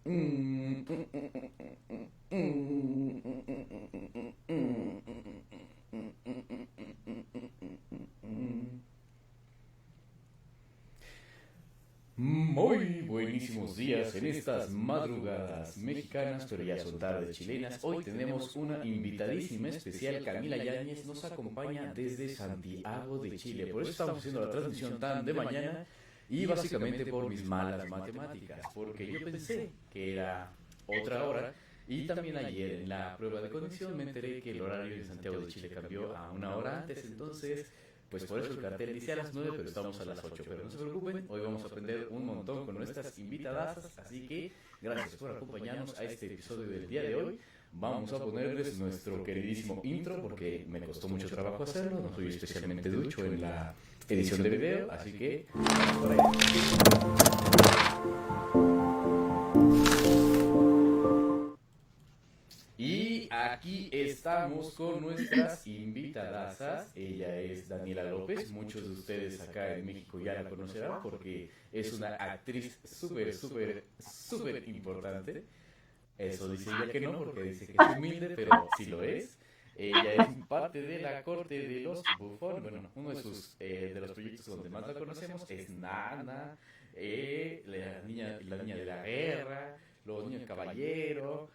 Muy buenísimos días en estas madrugadas mexicanas, pero ya son tardes chilenas. Hoy tenemos una invitadísima especial. Camila Yáñez nos acompaña desde Santiago de Chile. Por eso estamos haciendo la transmisión tan de mañana y básicamente por mis malas matemáticas, porque yo pensé que era otra hora y también ayer en la prueba de conexión me enteré que el horario en Santiago de Chile cambió a una hora antes, entonces pues por eso el cartel dice a las 9, pero estamos a las 8. Pero no se preocupen, hoy vamos a aprender un montón con nuestras invitadas, así que gracias por acompañarnos a este episodio del día de hoy. Vamos a ponerles nuestro queridísimo intro porque me costó mucho trabajo hacerlo, no soy especialmente ducho en la edición de video, así que vamos por ahí. Y aquí estamos con nuestras invitadasas. Ella es Daniela López. Muchos de ustedes acá en México ya la conocerán porque es una actriz súper importante. Eso dice ella que no, porque dice que es humilde, pero sí lo es. Ella es parte de la corte de los Buffon. Bueno, uno de los proyectos donde más la conocemos es Nana, la niña de la guerra, los niños caballeros.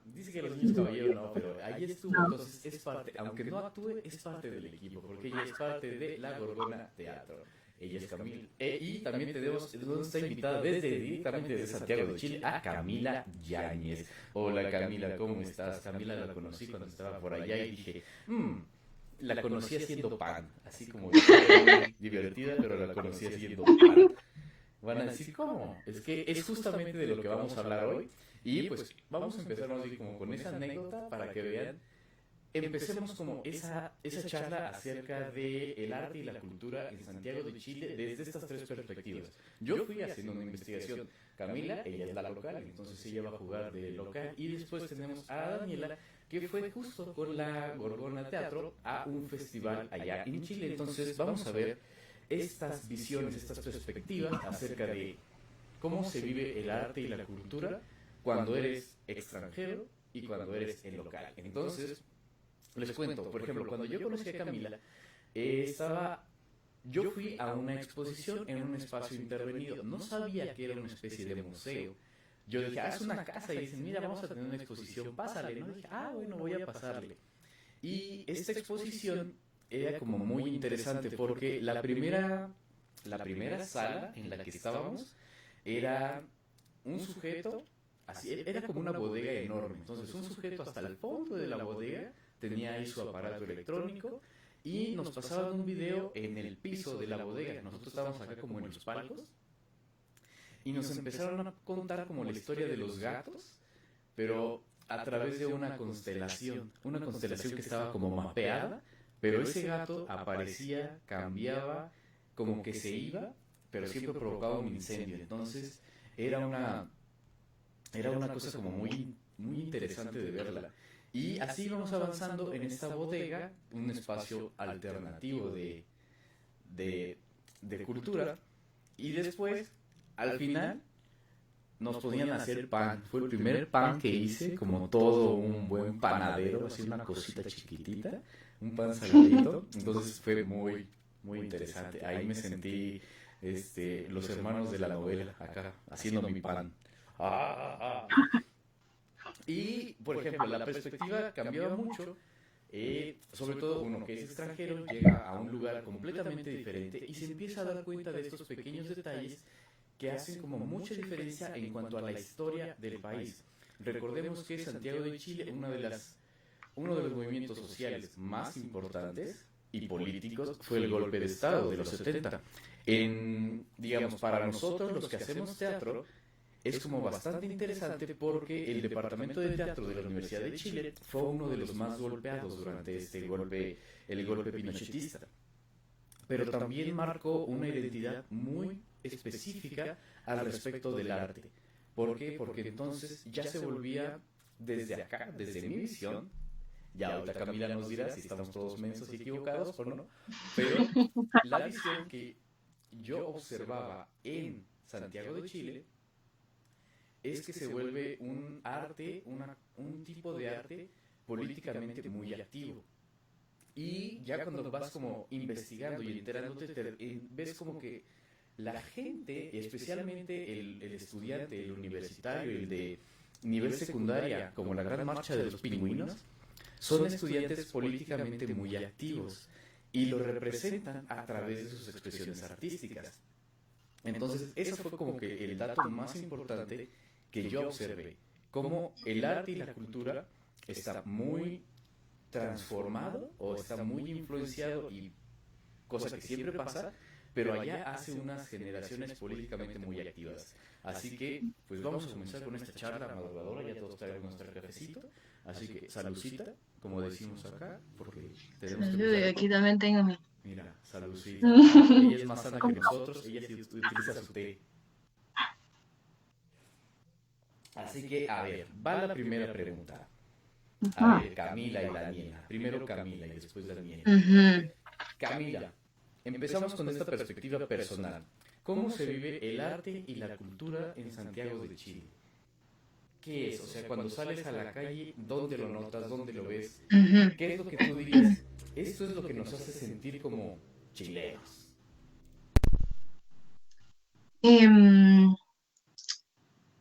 Dice que los niños caballeros no, pero ahí estuvo, entonces es parte, aunque no actúe, es parte del equipo, porque ella es parte de la Gorgona Teatro. Ella es Camila. Y también tenemos nuestra invitada directamente desde Santiago de Chile, a Camila Yáñez. Hola Camila, ¿cómo estás? Camila la conocí cuando estaba por allá y dije, la conocí haciendo pan, así como muy divertida, pero la conocí haciendo pan. Van a decir, ¿cómo? Es que es justamente de lo que vamos a hablar hoy. Y pues vamos a empezar así como con esa anécdota para que vean. Empecemos como esa charla acerca del arte y la cultura en Santiago de Chile desde estas tres perspectivas. Yo fui haciendo una investigación. Camila, ella es la local, entonces ella va a jugar de local. Y después tenemos a Daniela, que fue justo con la Gorgona Teatro a un festival allá en Chile. Entonces vamos a ver estas visiones, estas perspectivas acerca de cómo se vive el arte y la cultura cuando eres extranjero y cuando eres en local. Entonces, les cuento, por ejemplo, cuando yo conocí a Camila, yo fui a una exposición en un espacio intervenido. No sabía que era una especie de museo. Yo dije, es una casa, y dicen, mira, vamos a tener una exposición, pásale, ¿no? Y dije, bueno, voy a pasarle. Y esta exposición era como muy interesante porque la primera sala en la que estábamos era un sujeto, así, era como una bodega enorme. Entonces, un sujeto hasta el fondo de la bodega tenía ahí su aparato electrónico y nos pasaban un video en el piso de la bodega. Nosotros estábamos acá como en los palcos y nos empezaron a contar como la historia de los gatos, pero a través de una constelación que estaba como mapeada, pero ese gato aparecía, cambiaba, como que se iba, pero siempre provocaba un incendio. Entonces era una cosa como muy interesante de verla. Y así vamos avanzando en esta bodega, un espacio alternativo de cultura. Y después, al final, nos ponían a hacer pan. Fue el primer pan que hice, como todo un buen panadero, así una cosita chiquitita, un pan saladito. Entonces fue muy interesante. Ahí me sentí los hermanos de la novela, acá, haciendo mi pan. Y, por ejemplo, la perspectiva cambiaba mucho. Sobre todo uno que es extranjero llega a un lugar completamente diferente y se empieza a dar cuenta de estos pequeños detalles que hacen como mucha diferencia en cuanto a la historia del país. Recordemos que Santiago de Chile, uno de los movimientos sociales más importantes y políticos fue el golpe de Estado de los 70. Digamos, para nosotros los que hacemos teatro, es como bastante interesante porque el departamento de teatro de la Universidad de Chile fue uno de los más golpeados durante el golpe pinochetista. Pero también marcó una identidad muy específica al respecto del arte. ¿Por qué? Porque entonces ya se volvía desde acá, desde mi visión, ya ahorita Camila nos dirá si estamos todos mensos y equivocados o no, pero la visión que yo observaba en Santiago de Chile es que se vuelve un arte, un tipo de arte políticamente muy activo. Y ya cuando vas como investigando y enterándote, ves como que la gente, especialmente el estudiante, el universitario, el de nivel secundaria, como la gran marcha de los pingüinos, son estudiantes políticamente muy activos y lo representan a través de sus expresiones artísticas. Entonces, eso fue como que el dato más importante que yo observé, cómo el arte y la cultura está muy transformado o está muy influenciado, y cosa que siempre pasa, pero allá hace unas generaciones políticamente muy activas. Así que, pues vamos a comenzar con esta charla madrugadora, ya todos traemos nuestro cafecito, así que saludcita, como decimos acá, porque tenemos que Salud, empezar. aquí también tengo mi. Mira, saludcita. Ella es más sana que ¿Cómo? nosotros, ella sí utiliza su té. Así que, a ver, va la primera pregunta. A Ujú. ver, Camila y Daniela. Primero Camila y después Daniela. Ujú. Camila, empezamos con esta perspectiva personal. ¿Cómo se vive el arte y la cultura en Santiago de Chile? ¿Qué es? O sea, cuando sales a la calle, ¿dónde lo notas? ¿Dónde lo ves? Ujú. ¿Qué es lo que tú dirías? Esto es lo que nos hace sentir como chilenos. Em,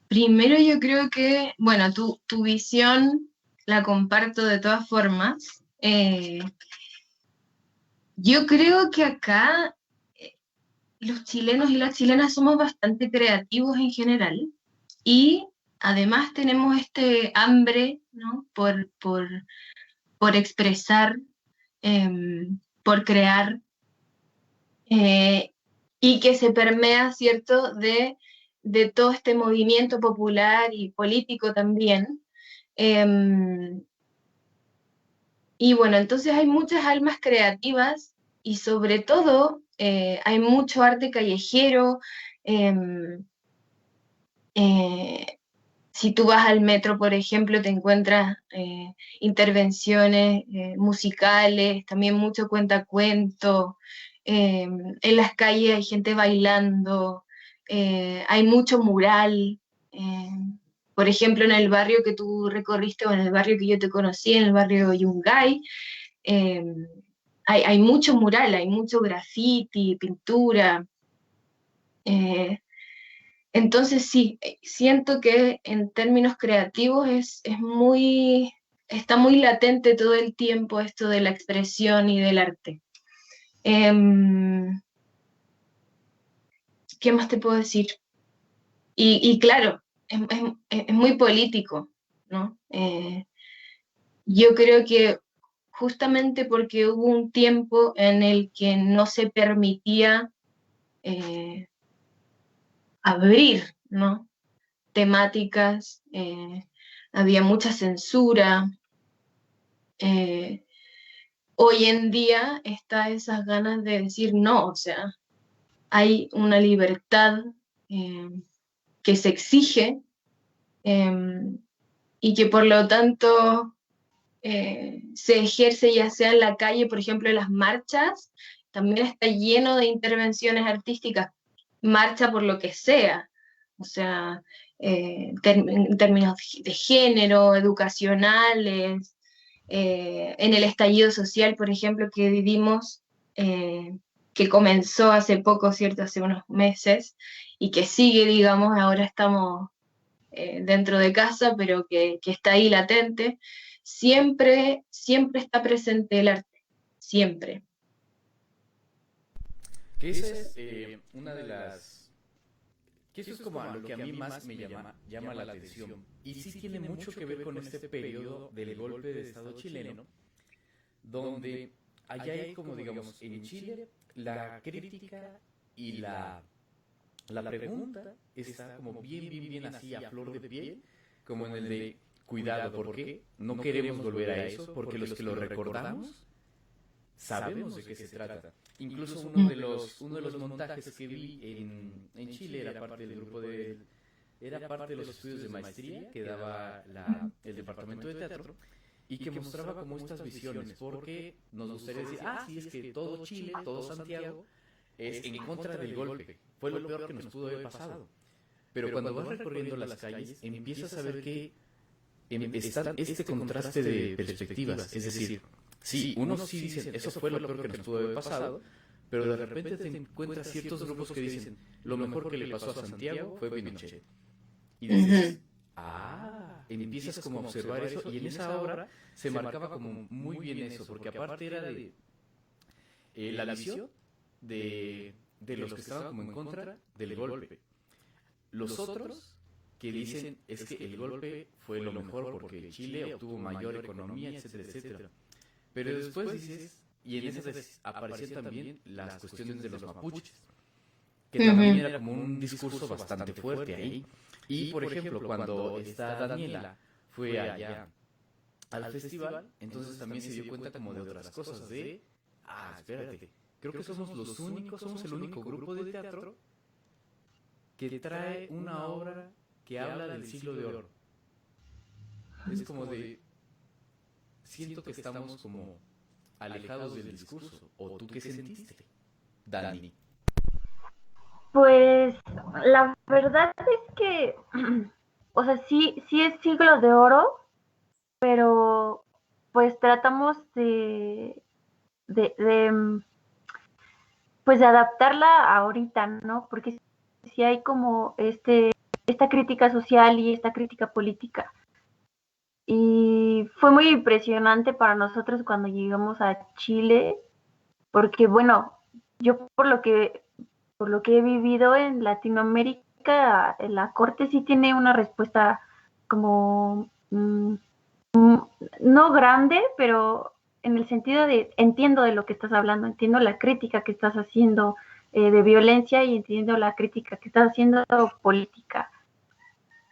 Primero yo creo que, bueno, tu visión la comparto de todas formas. Yo creo que acá eh, los chilenos y las chilenas somos bastante creativos en general y además tenemos este hambre, ¿no? Por expresar, por crear, eh, y que se permea, ¿cierto?, de todo este movimiento popular y político también. Eh, y bueno, entonces hay muchas almas creativas y sobre todo hay mucho arte callejero. Eh, eh, si tú vas al metro, por ejemplo, te encuentras intervenciones musicales, también mucho cuentacuento. En las calles hay gente bailando, hay mucho mural. eh, por ejemplo, en el barrio que tú recorriste o en el barrio que yo te conocí, en el barrio Yungay, eh, hay mucho mural, hay mucho graffiti, pintura. eh, entonces sí, siento que en términos creativos está muy latente todo el tiempo esto de la expresión y del arte. Em, ¿Qué más te puedo decir? Y claro, es muy político, ¿no? Yo creo que justamente porque hubo un tiempo en el que no se permitía eh, abrir, ¿no? Temáticas, había mucha censura. eh, Hoy en día está esas ganas de decir no, o sea, hay una libertad eh, que se exige, eh, y que por lo tanto se ejerce ya sea en la calle, por ejemplo, en las marchas, también está lleno de intervenciones artísticas, marcha por lo que sea, o sea, en términos de género, educacionales, en el estallido social, por ejemplo, que vivimos, que comenzó hace poco, ¿cierto? Hace unos meses, y que sigue, digamos, ahora estamos dentro de casa, pero que está ahí latente, siempre está presente el arte, siempre. Que esa es una de las... Que eso es como a lo que a mí más me llama la atención. Y sí tiene mucho que ver con este periodo del golpe de Estado chileno, donde allá hay como, digamos, en Chile, la crítica y la pregunta está como bien así a flor de piel, como en el de cuidado, ¿por qué? No queremos volver a eso, porque los que lo recordamos sabemos de qué se trata. Incluso uno de los montajes que vi en Chile era parte del grupo de... Era parte de los estudios de maestría que daba el departamento de teatro, y que mostraba como estas visiones, porque nos gustaría decir, sí, es que todo Chile, todo Santiago es en contra del golpe, fue lo peor que nos pudo haber pasado. Pero cuando vas recorriendo las calles, empiezas a ver que está este contraste de perspectivas. Es decir, sí, unos sí dicen, eso fue lo peor que nos pudo haber pasado, pero de repente te encuentras ciertos grupos que dicen, lo mejor que le pasó a Santiago fue Pinochet. Y dices, empiezas como a observar eso, y en esa obra se marcaba como muy bien eso, porque aparte era de la visión de los que estaban como en contra del golpe. Los otros que dicen es que el golpe fue lo mejor porque Chile obtuvo mayor economía, etcétera, etcétera. Pero después dices, y en esas aparecían también las cuestiones de los mapuches, que también era como un discurso bastante fuerte ahí. Y, por ejemplo, cuando esta Daniela fue allá al festival, entonces también se dio cuenta como de otras cosas, espérate, creo que somos el único grupo de teatro que trae una obra que habla del siglo de oro. Es como de, siento que estamos como alejados del discurso. ¿O tú qué sentiste, Dani? Pues la verdad es que, o sea, sí es siglo de oro, pero pues tratamos de pues de adaptarla ahorita, ¿no? Porque sí hay como esta crítica social y esta crítica política. Y fue muy impresionante para nosotros cuando llegamos a Chile, porque bueno, yo por lo que he vivido en Latinoamérica, la Corte sí tiene una respuesta como no grande, pero en el sentido de entiendo de lo que estás hablando, entiendo la crítica que estás haciendo de violencia y entiendo la crítica que estás haciendo política.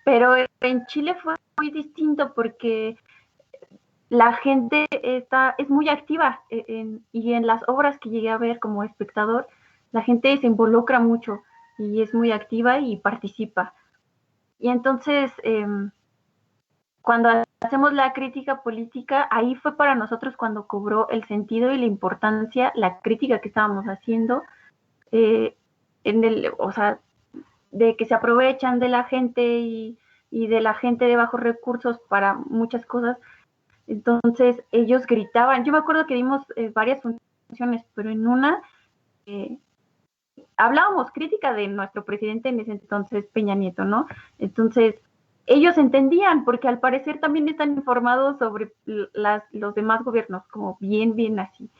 Pero en Chile fue muy distinto porque la gente es muy activa y en las obras que llegué a ver como espectador, la gente se involucra mucho y es muy activa y participa. Y entonces, cuando hacemos la crítica política, ahí fue para nosotros cuando cobró el sentido y la importancia, la crítica que estábamos haciendo, o sea, de que se aprovechan de la gente y de la gente de bajos recursos para muchas cosas. Entonces ellos gritaban. Yo me acuerdo que dimos varias funciones, pero en una hablábamos crítica de nuestro presidente en ese entonces, Peña Nieto, ¿no? Entonces ellos entendían, porque al parecer también están informados sobre los demás gobiernos, como bien así.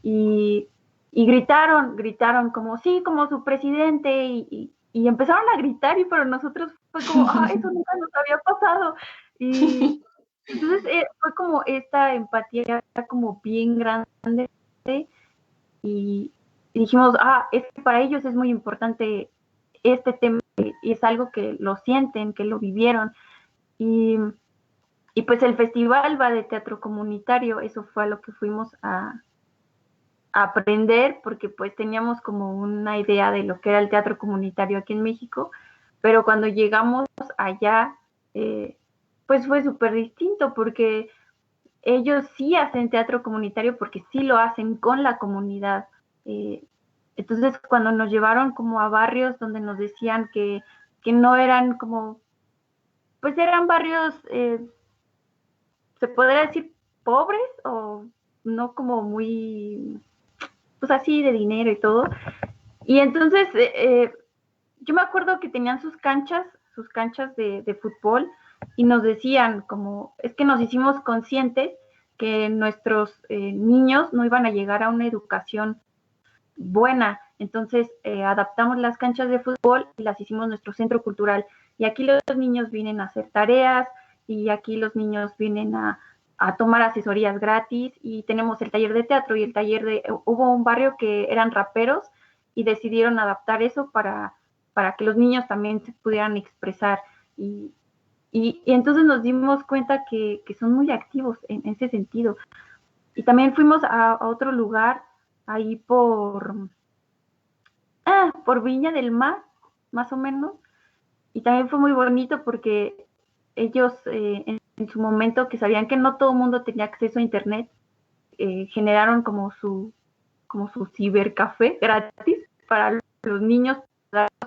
Y gritaron como, sí, como su presidente, y empezaron a gritar, y para nosotros fue como, eso nunca nos había pasado. Y entonces fue como esta empatía como bien grande, y dijimos, es que para ellos es muy importante este tema, y es algo que lo sienten, que lo vivieron. Y pues el festival va de teatro comunitario, eso fue a lo que fuimos a aprender, porque pues teníamos como una idea de lo que era el teatro comunitario aquí en México, pero cuando llegamos allá, pues fue súper distinto, porque ellos sí hacen teatro comunitario, porque sí lo hacen con la comunidad. Entonces, cuando nos llevaron como a barrios donde nos decían que no eran como, pues eran barrios, se podría decir, pobres, o no como muy, pues así de dinero y todo. Y entonces, yo me acuerdo que tenían sus canchas de fútbol, y nos decían como, es que nos hicimos conscientes que nuestros niños no iban a llegar a una educación buena, entonces adaptamos las canchas de fútbol y las hicimos nuestro centro cultural, y aquí los niños vienen a hacer tareas, y aquí los niños vienen a tomar asesorías gratis, y tenemos el taller de teatro y el taller hubo un barrio que eran raperos y decidieron adaptar eso para que los niños también se pudieran expresar, y entonces nos dimos cuenta que son muy activos en ese sentido. Y también fuimos a otro lugar, ahí por Viña del Mar, más o menos, y también fue muy bonito porque ellos en su momento, que sabían que no todo el mundo tenía acceso a internet, generaron como su cibercafé gratis para los niños,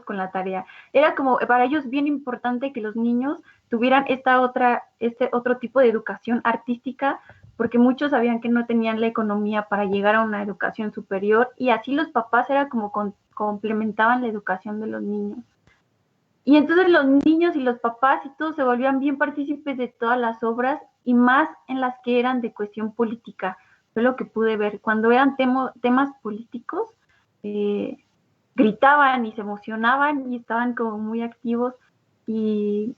con la tarea. Era como para ellos bien importante que los niños tuvieran este otro tipo de educación artística, porque muchos sabían que no tenían la economía para llegar a una educación superior, y así los papás era como complementaban la educación de los niños. Y entonces los niños y los papás y todos se volvían bien partícipes de todas las obras, y más en las que eran de cuestión política. Fue lo que pude ver. Cuando eran temas políticos, gritaban y se emocionaban y estaban como muy activos. Y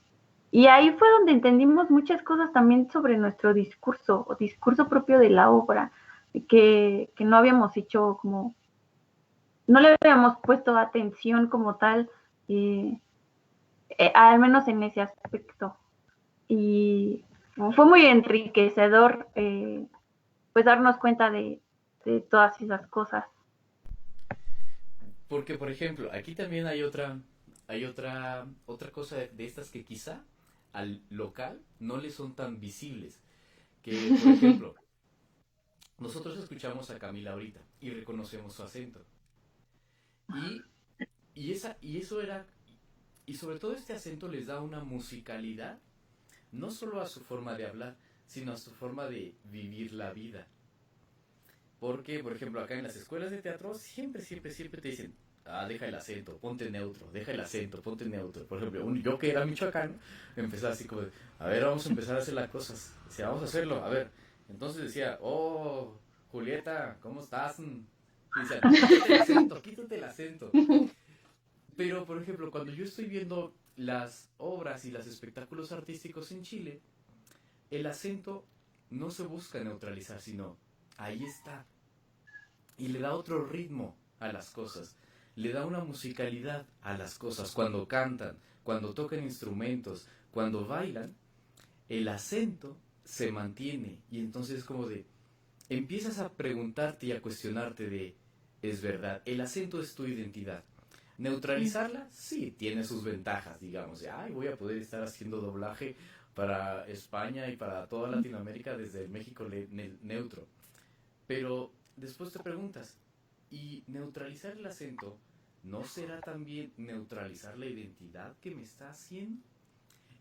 ahí fue donde entendimos muchas cosas también sobre nuestro discurso, o discurso propio de la obra, que no habíamos hecho como, no le habíamos puesto atención como tal, al menos en ese aspecto. Y fue muy enriquecedor, pues darnos cuenta de todas esas cosas. Porque, por ejemplo, aquí también otra cosa de estas que quizá al local no le son tan visibles. Que, por ejemplo, nosotros escuchamos a Camila ahorita y reconocemos su acento. Y, y eso era, y sobre todo este acento les da una musicalidad, no solo a su forma de hablar, sino a su forma de vivir la vida. Porque, por ejemplo, acá en las escuelas de teatro siempre te dicen, deja el acento, ponte neutro, deja el acento, ponte neutro. Por ejemplo, yo que era michoacano, empezaba así como, a ver, vamos a empezar a hacer las cosas. Decía, vamos a hacerlo, a ver. Entonces decía, oh, Julieta, ¿cómo estás? Y decía, quítate el acento, quítate el acento. Pero, por ejemplo, cuando yo estoy viendo las obras y los espectáculos artísticos en Chile, el acento no se busca neutralizar, sino ahí está. Y le da otro ritmo a las cosas. Le da una musicalidad a las cosas. Cuando cantan, cuando tocan instrumentos, cuando bailan, el acento se mantiene. Y entonces como de, empiezas a preguntarte y a cuestionarte de, es verdad, el acento es tu identidad. Neutralizarla, sí, tiene sus ventajas, digamos. De, ay, voy a poder estar haciendo doblaje para España y para toda Latinoamérica desde el México neutro. Pero después te preguntas, ¿y neutralizar el acento no será también neutralizar la identidad que me está haciendo?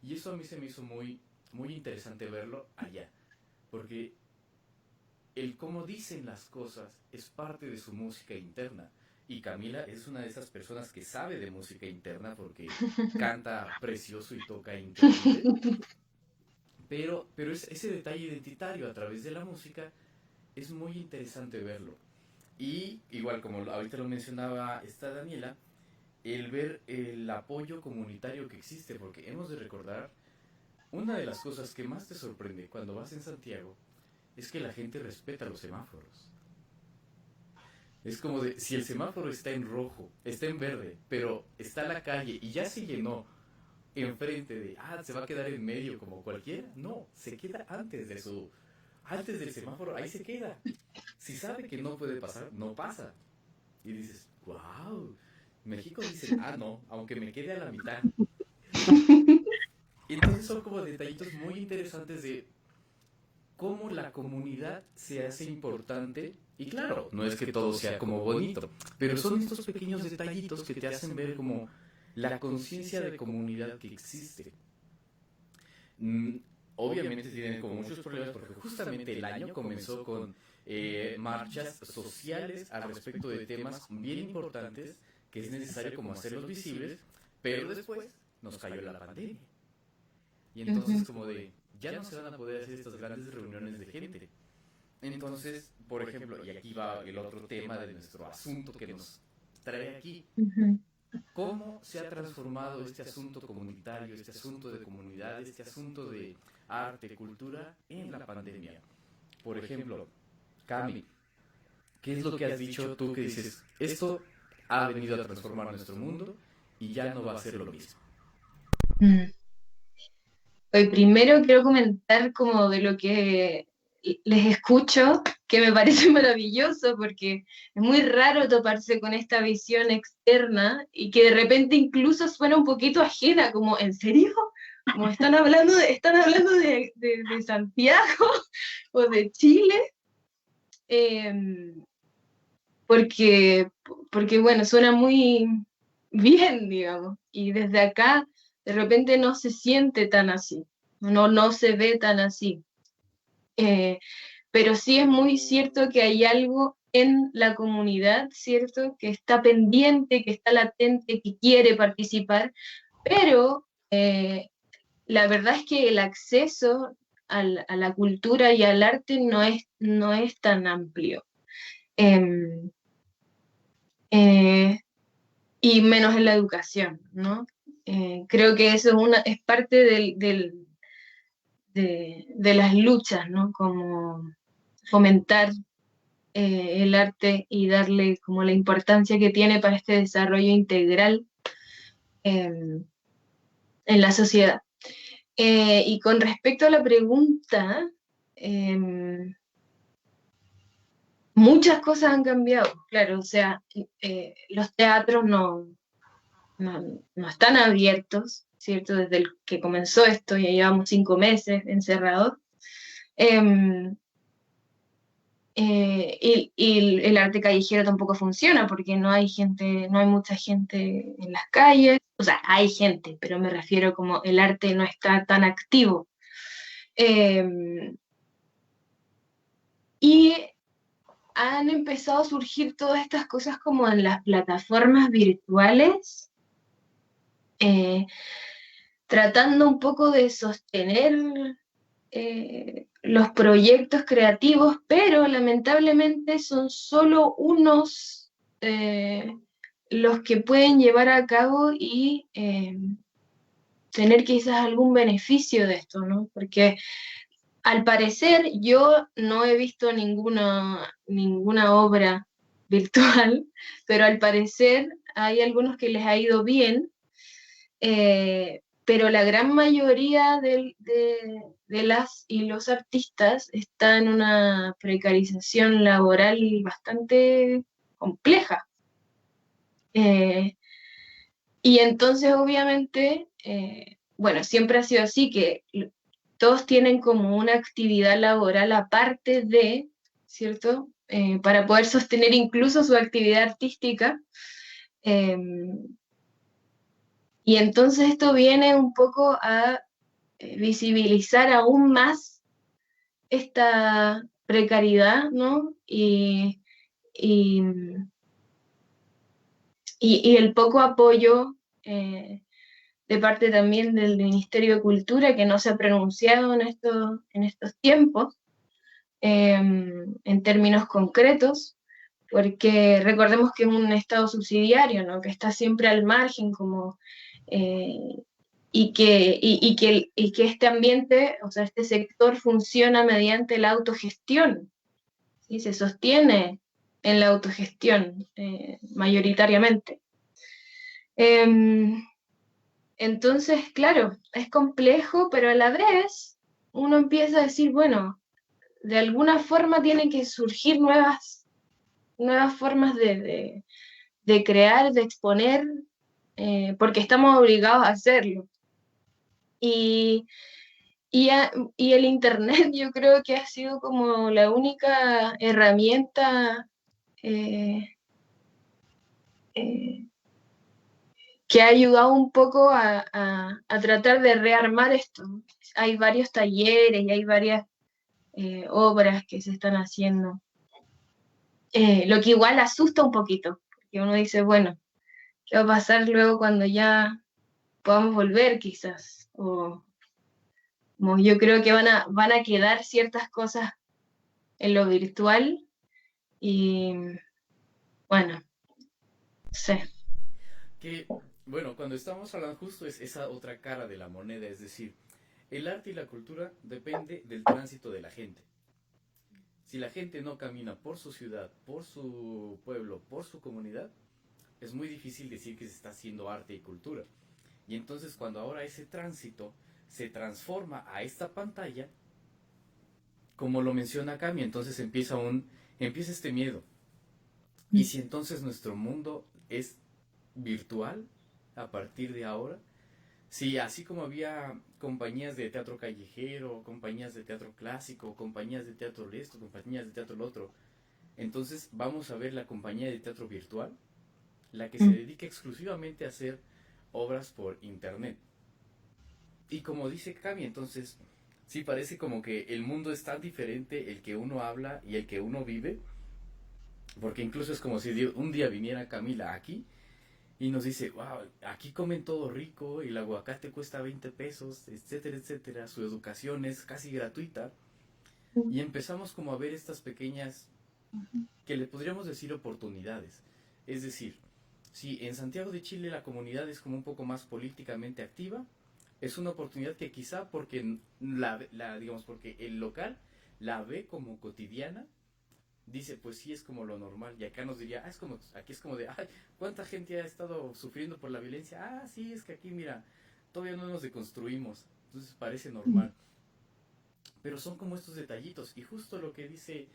Y eso a mí se me hizo muy, muy interesante verlo allá, porque el cómo dicen las cosas es parte de su música interna. Y Camila es una de esas personas que sabe de música interna porque canta precioso y toca increíble. Pero ese detalle identitario a través de la música es muy interesante verlo. Y igual como ahorita lo mencionaba esta Daniela, el ver el apoyo comunitario que existe, porque hemos de recordar, una de las cosas que más te sorprende cuando vas en Santiago es que la gente respeta los semáforos. Es como de, si el semáforo está en rojo, está en verde, pero está la calle y ya se llenó enfrente de, se va a quedar en medio como cualquiera. No, se queda antes del semáforo, ahí se queda. Si sabe que no puede pasar, no pasa. Y dices, wow, México dice, no, aunque me quede a la mitad. Y entonces son como detallitos muy interesantes de cómo la comunidad se hace importante. Y claro, no es que todo sea como bonito, pero son estos pequeños detallitos que te hacen ver como la conciencia de comunidad que existe. Obviamente tienen como muchos problemas porque justamente el año comenzó con marchas sociales al respecto de temas bien importantes que es necesario como hacerlos visibles, pero después nos cayó la pandemia. Y entonces como de, ya no se van a poder hacer estas grandes reuniones de gente. Entonces, por ejemplo, y aquí va el otro tema de nuestro asunto que nos trae aquí, ¿cómo se ha transformado este asunto comunitario, este asunto de comunidad, este asunto de arte, cultura en la pandemia? Por ejemplo, Cami, ¿qué es lo que has dicho tú que dices, esto ha venido a transformar nuestro mundo y ya no va a ser lo mismo? Pues primero quiero comentar como de lo que les escucho, que me parece maravilloso porque es muy raro toparse con esta visión externa y que de repente incluso suena un poquito ajena, como, ¿en serio? Como están hablando de Santiago o de Chile, porque bueno, suena muy, bien, digamos. Y desde acá, de repente no se siente tan así, no se ve tan así. Eh, pero sí es muy cierto que hay algo en la comunidad, ¿cierto? Que está pendiente, que está latente, que quiere participar, pero la verdad es que el acceso a la cultura y al arte no es tan amplio. Em, eh, y menos en la educación, ¿no? Creo que eso es parte de las luchas, ¿no? Como fomentar el arte y darle como la importancia que tiene para este desarrollo integral en la sociedad. Y con respecto a la pregunta, muchas cosas han cambiado, claro, o sea, los teatros no están abiertos, ¿cierto? Desde el que comenzó esto, ya llevamos 5 meses encerrados. Eh, y el arte callejero tampoco funciona porque no hay gente, no hay mucha gente en las calles, o sea, hay gente, pero me refiero como el arte no está tan activo. Eh, y han empezado a surgir todas estas cosas como en las plataformas virtuales, eh, tratando un poco de sostener los proyectos creativos, pero lamentablemente son solo unos los que pueden llevar a cabo y tener quizás algún beneficio de esto, ¿no? Porque al parecer yo no he visto ninguna obra virtual, pero al parecer hay algunos que les ha ido bien, pero la gran mayoría de las y los artistas está en una precarización laboral bastante compleja. Y entonces, obviamente, bueno, siempre ha sido así, que todos tienen como una actividad laboral aparte de, ¿cierto? Para poder sostener incluso su actividad artística. Eh, y entonces esto viene un poco a visibilizar aún más esta precariedad, ¿no? Y, y el poco apoyo de parte también del Ministerio de Cultura, que no se ha pronunciado en estos tiempos, en términos concretos, porque recordemos que es un Estado subsidiario, ¿no? Que está siempre al margen, como, eh, y que este ambiente, o sea, este sector funciona mediante la autogestión, ¿sí? Se sostiene en la autogestión mayoritariamente. Entonces, claro, es complejo, pero a la vez uno empieza a decir, bueno, de alguna forma tienen que surgir nuevas formas de crear, de exponer, porque estamos obligados a hacerlo. Y, y el Internet yo creo que ha sido como la única herramienta eh, eh, que ha ayudado un poco a tratar de rearmar esto. Hay varios talleres y hay varias obras que se están haciendo, lo que igual asusta un poquito, porque uno dice, bueno, ¿qué va a pasar luego cuando ya podamos volver quizás? O como yo creo que van a quedar ciertas cosas en lo virtual y bueno, no sé. Que, bueno, cuando estamos hablando justo es esa otra cara de la moneda, es decir, el arte y la cultura depende del tránsito de la gente. Si la gente no camina por su ciudad, por su pueblo, por su comunidad, es muy difícil decir que se está haciendo arte y cultura. Y entonces cuando ahora ese tránsito se transforma a esta pantalla, como lo menciona Cami, entonces empieza este miedo. Y si entonces nuestro mundo es virtual a partir de ahora, si así como había compañías de teatro callejero, compañías de teatro clásico, compañías de teatro esto, compañías de teatro lo otro, entonces vamos a ver la compañía de teatro virtual. la que se dedica exclusivamente a hacer obras por internet. Y como dice Cami, entonces, sí parece como que el mundo es tan diferente el que uno habla y el que uno vive, porque incluso es como si un día viniera Camila aquí y nos dice, wow, aquí comen todo rico, el aguacate cuesta 20 pesos, etcétera, etcétera, su educación es casi gratuita, y empezamos como a ver estas pequeñas, que le podríamos decir oportunidades. Es decir, si en Santiago de Chile la comunidad es como un poco más políticamente activa, es una oportunidad que quizá porque digamos, porque el local la ve como cotidiana, dice, pues sí es como lo normal. Y acá nos diría, es como, aquí es como de, ay, ¿cuánta gente ha estado sufriendo por la violencia? Ah, sí, es que aquí, mira, todavía no nos deconstruimos. Entonces parece normal. Pero son como estos detallitos. Y justo lo que dice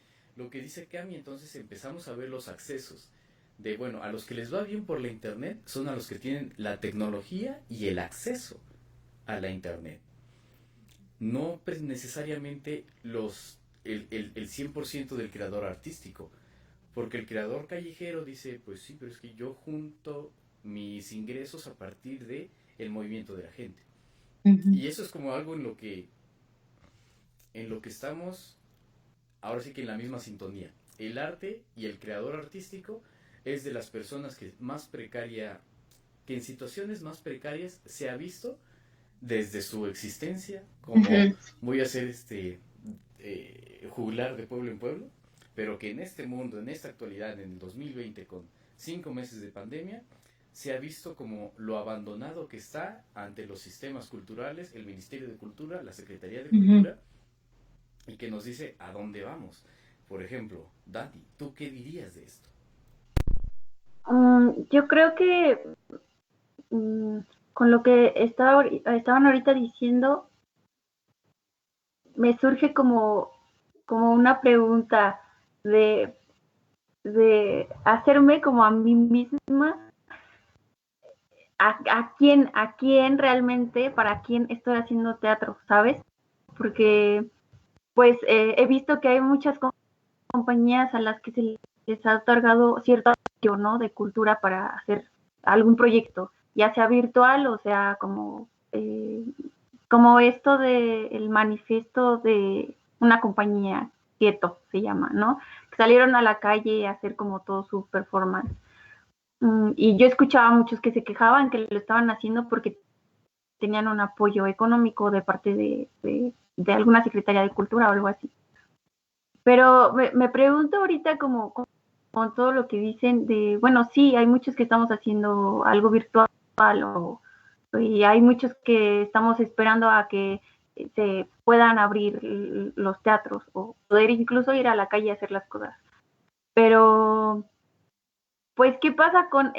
Cami, entonces empezamos a ver los accesos. De, bueno, a los que les va bien por la internet son a los que tienen la tecnología y el acceso a la internet. No necesariamente el 100% del creador artístico, porque el creador callejero dice, pues sí, pero es que yo junto mis ingresos a partir de el movimiento de la gente. Y eso es como algo en lo que estamos ahora sí que en la misma sintonía. El arte y el creador artístico es de las personas que más precaria, que en situaciones más precarias se ha visto desde su existencia, como voy a ser juglar de pueblo en pueblo, pero que en este mundo, en esta actualidad, en el 2020, con 5 meses de pandemia, se ha visto como lo abandonado que está ante los sistemas culturales, el Ministerio de Cultura, la Secretaría de Cultura, y que nos dice a dónde vamos. Por ejemplo, Dani, ¿tú qué dirías de esto? Yo creo que con lo que estaban ahorita diciendo, me surge como una pregunta de, hacerme como a mí misma, a quién realmente, para quién estoy haciendo teatro, ¿sabes? Porque pues he visto que hay muchas compañías a las que se les ha otorgado cierto apoyo, ¿no? De cultura para hacer algún proyecto, ya sea virtual o sea como esto del manifiesto de una compañía, Quieto se llama, ¿no? Que salieron a la calle a hacer como todo su performance. Y yo escuchaba a muchos que se quejaban que lo estaban haciendo porque tenían un apoyo económico de parte de alguna Secretaría de Cultura o algo así. Pero me pregunto ahorita como con todo lo que dicen de, bueno, sí, hay muchos que estamos haciendo algo virtual y hay muchos que estamos esperando a que se puedan abrir los teatros o poder incluso ir a la calle a hacer las cosas. Pero, pues, ¿qué pasa con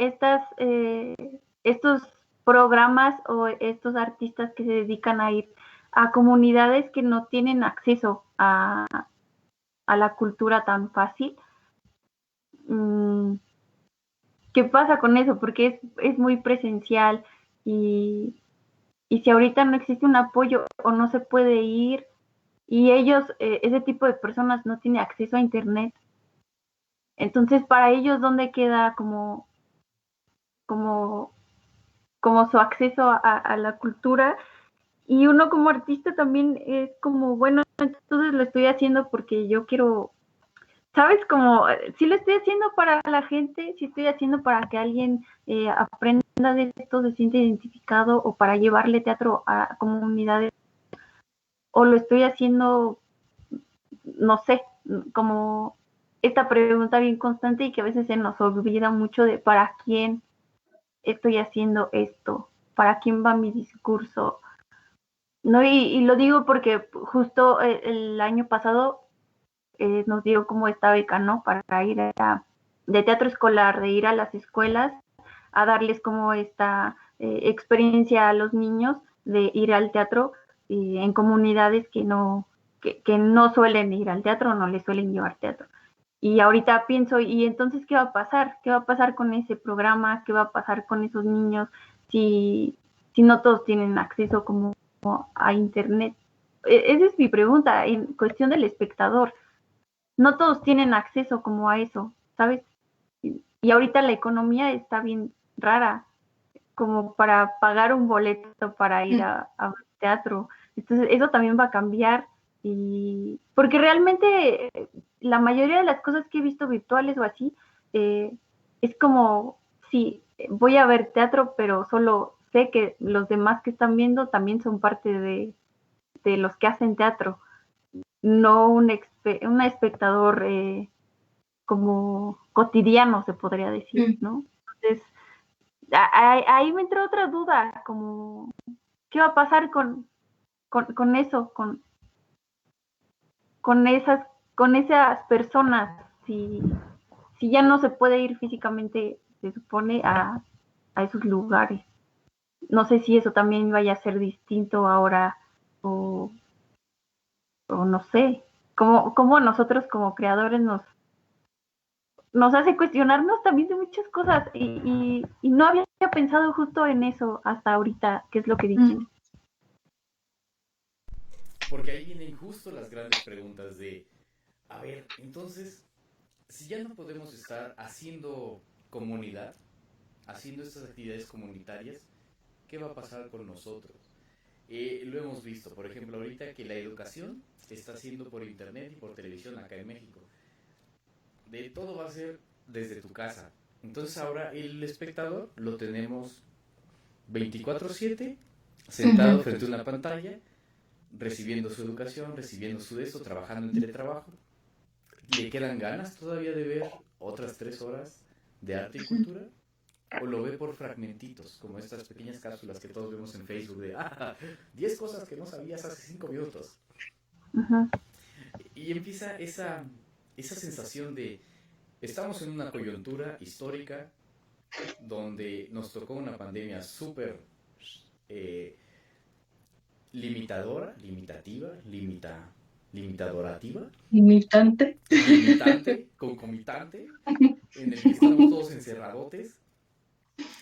estos programas o estos artistas que se dedican a ir a comunidades que no tienen acceso a la cultura tan fácil? ¿Qué pasa con eso? Porque es muy presencial y si ahorita no existe un apoyo o no se puede ir y ellos, ese tipo de personas no tiene acceso a internet, entonces para ellos, ¿dónde queda como, como su acceso a la cultura? Y uno como artista también es como, bueno, entonces lo estoy haciendo porque yo quiero, ¿sabes? Como, si lo estoy haciendo para la gente, si estoy haciendo para que alguien aprenda de esto, se siente identificado, o para llevarle teatro a comunidades, o lo estoy haciendo, no sé, como esta pregunta bien constante y que a veces se nos olvida mucho de para quién estoy haciendo esto, para quién va mi discurso. No, y lo digo porque justo el año pasado nos dio como esta beca, ¿no? Para ir de teatro escolar, de ir a las escuelas a darles como esta experiencia a los niños de ir al teatro en comunidades que no suelen ir al teatro, no les suelen llevar teatro. Y ahorita pienso, ¿y entonces qué va a pasar? ¿Qué va a pasar con ese programa? ¿Qué va a pasar con esos niños si no todos tienen acceso como a internet? Esa es mi pregunta en cuestión del espectador. No todos tienen acceso como a eso, ¿sabes? y ahorita la economía está bien rara, como para pagar un boleto para ir a teatro. Entonces, eso también va a cambiar. Y porque realmente la mayoría de las cosas que he visto virtuales o así, es como, sí, voy a ver teatro, pero solo sé que los demás que están viendo también son parte de los que hacen teatro, no un espectador como cotidiano, se podría decir, ¿no? Entonces, ahí me entró otra duda, como, ¿qué va a pasar con eso, con esas, con esas personas, si ya no se puede ir físicamente, se supone, a esos lugares? No sé si eso también vaya a ser distinto ahora, o, o no sé, cómo nosotros como creadores nos hace cuestionarnos también de muchas cosas, y no había pensado justo en eso hasta ahorita, que es lo que dijiste. Porque ahí vienen justo las grandes preguntas de, a ver, entonces, si ya no podemos estar haciendo comunidad, haciendo estas actividades comunitarias, ¿qué va a pasar con nosotros? Lo hemos visto, por ejemplo, ahorita que la educación está haciendo por internet y por televisión acá en México. De todo va a ser desde tu casa. Entonces ahora el espectador lo tenemos 24/7 sentado frente a una pantalla, recibiendo su educación, recibiendo su eso, trabajando en teletrabajo. ¿Le quedan ganas todavía de ver otras 3 horas de arte y cultura? ¿O lo ve por fragmentitos, como estas pequeñas cápsulas que todos vemos en Facebook de 10 cosas que no sabías hace 5 minutos? Uh-huh. Y empieza esa sensación de, estamos en una coyuntura histórica donde nos tocó una pandemia súper limitadora, limitadorativa, limitante, concomitante, en el que estamos todos encerradotes,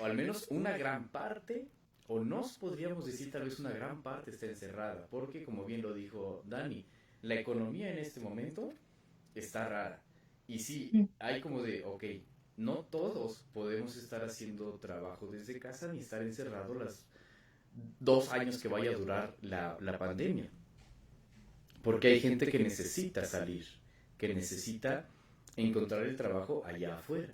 o al menos una gran parte, o nos podríamos decir tal vez una gran parte está encerrada, porque como bien lo dijo Dani, la economía en este momento está rara. Y sí, hay como de, ok, no todos podemos estar haciendo trabajo desde casa ni estar encerrados los 2 años que vaya a durar la pandemia. Porque hay gente que necesita salir, que necesita encontrar el trabajo allá afuera.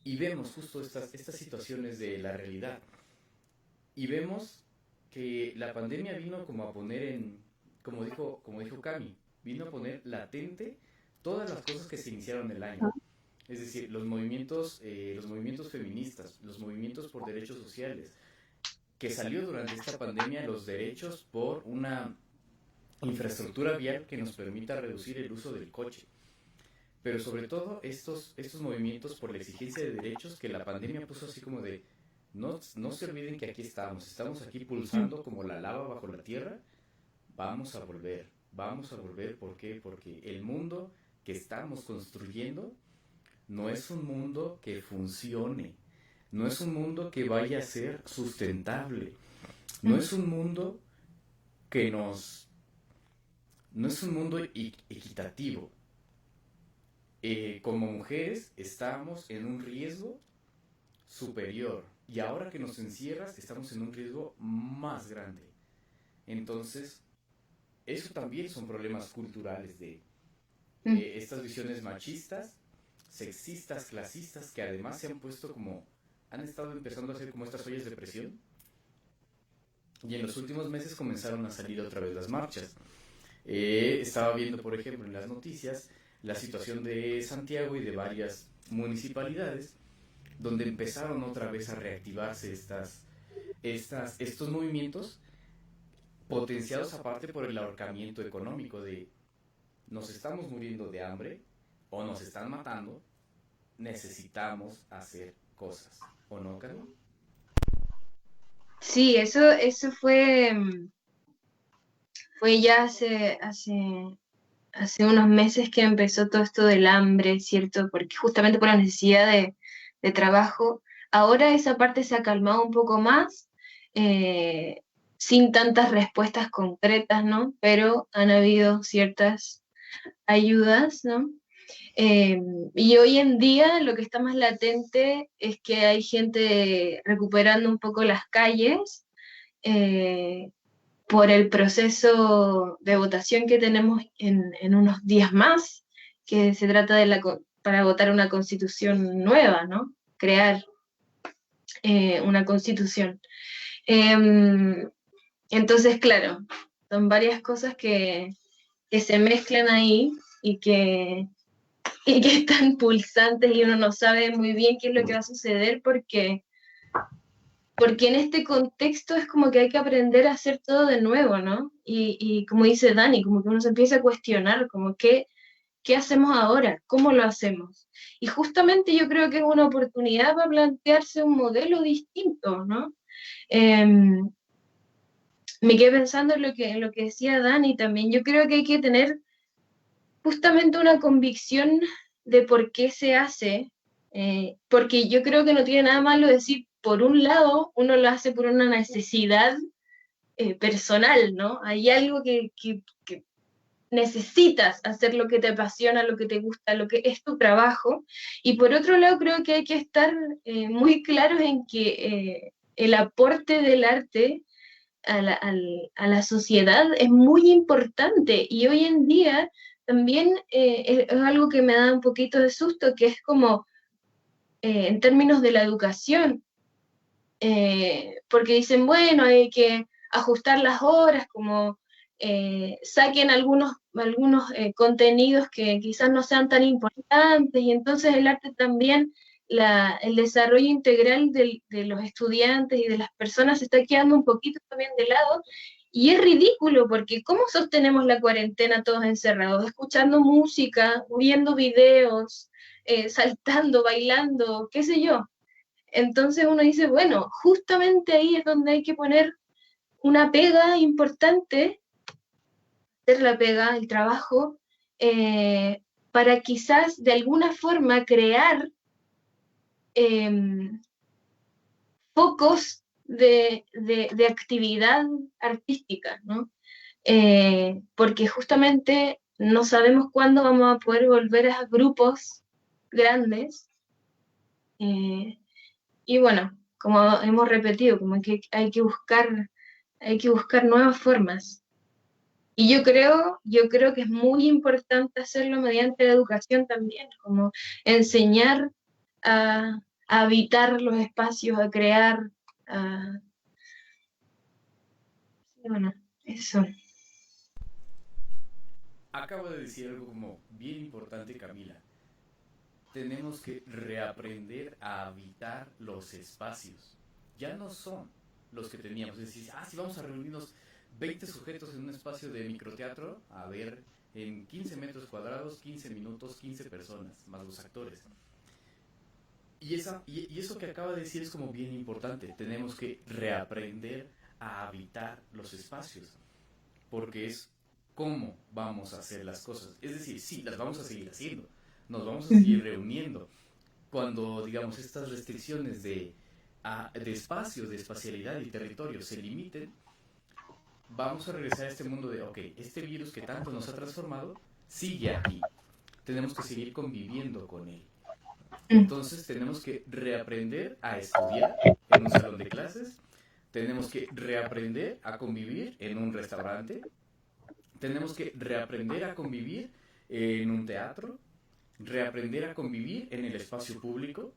Y vemos justo estas situaciones de la realidad. Y vemos que la pandemia vino como a poner como dijo Cami, vino a poner latente todas las cosas que se iniciaron el año. Es decir, los movimientos feministas, los movimientos por derechos sociales, que salió durante esta pandemia, los derechos por una infraestructura vial que nos permita reducir el uso del coche. Pero sobre todo estos movimientos por la exigencia de derechos que la pandemia puso así como de, no se olviden que aquí estamos aquí pulsando como la lava bajo la tierra, vamos a volver, ¿por qué? Porque el mundo que estamos construyendo no es un mundo que funcione, no es un mundo que vaya a ser sustentable, no es un mundo que no es un mundo equitativo. Como mujeres estamos en un riesgo superior y ahora que nos encierras estamos en un riesgo más grande. Entonces, eso también son problemas culturales de estas visiones machistas, sexistas, clasistas, que además se han puesto como, han estado empezando a hacer como estas ollas de presión, y en los últimos meses comenzaron a salir otra vez las marchas. Estaba viendo, por ejemplo, en las noticias la situación de Santiago y de varias municipalidades donde empezaron otra vez a reactivarse estos movimientos, potenciados aparte por el ahorcamiento económico de nos estamos muriendo de hambre o nos están matando, necesitamos hacer cosas, ¿o no, Carlos? Sí, eso fue ya hace unos meses que empezó todo esto del hambre, ¿cierto? Porque justamente por la necesidad de trabajo. Ahora esa parte se ha calmado un poco más, sin tantas respuestas concretas, ¿no? Pero han habido ciertas ayudas, ¿no? Y hoy en día lo que está más latente es que hay gente recuperando un poco las calles por el proceso de votación que tenemos en unos días más, que se trata para votar una constitución nueva, ¿no? Crear una constitución. Entonces, claro, son varias cosas que se mezclan ahí y que están pulsantes y uno no sabe muy bien qué es lo que va a suceder porque en este contexto es como que hay que aprender a hacer todo de nuevo, ¿no? Y como dice Dani, como que uno se empieza a cuestionar, como qué hacemos ahora, cómo lo hacemos. Y justamente yo creo que es una oportunidad para plantearse un modelo distinto, ¿no? Me quedé pensando en lo que decía Dani también. Yo creo que hay que tener justamente una convicción de por qué se hace, porque yo creo que no tiene nada malo decir, por un lado, uno lo hace por una necesidad personal, ¿no? Hay algo que necesitas hacer lo que te apasiona, lo que te gusta, lo que es tu trabajo, y por otro lado creo que hay que estar muy claros en que el aporte del arte a la sociedad es muy importante y hoy en día también es algo que me da un poquito de susto, que es como en términos de la educación, porque dicen, bueno, hay que ajustar las horas, como saquen algunos contenidos que quizás no sean tan importantes y entonces el arte también el desarrollo integral de los estudiantes y de las personas se está quedando un poquito también de lado. Y es ridículo porque ¿cómo sostenemos la cuarentena todos encerrados? Escuchando música, viendo videos, saltando, bailando, qué sé yo. Entonces uno dice, bueno, justamente ahí es donde hay que poner una pega importante, hacer la pega, el trabajo, para quizás de alguna forma crear focos de actividad artística, ¿no? Porque justamente no sabemos cuándo vamos a poder volver a grupos grandes. Y bueno, como hemos repetido, como que hay que buscar nuevas formas. Y yo creo que es muy importante hacerlo mediante la educación también, como enseñar a habitar los espacios, a crear, a, bueno, eso. Acabo de decir algo como bien importante, Camila. Tenemos que reaprender a habitar los espacios. Ya no son los que teníamos. Es decir, si vamos a reunirnos 20 sujetos en un espacio de microteatro, a ver, en 15 metros cuadrados, 15 minutos, 15 personas, más los actores. Y eso que acaba de decir es como bien importante. Tenemos que reaprender a habitar los espacios. Porque es cómo vamos a hacer las cosas. Es decir, sí, las vamos a seguir haciendo. Nos vamos a seguir reuniendo. Cuando, digamos, estas restricciones de espacio, de espacialidad y territorio se limiten, vamos a regresar a este mundo de, ok, este virus que tanto nos ha transformado sigue aquí. Tenemos que seguir conviviendo con él. Entonces tenemos que reaprender a estudiar en un salón de clases, tenemos que reaprender a convivir en un restaurante, tenemos que reaprender a convivir en un teatro, reaprender a convivir en el espacio público,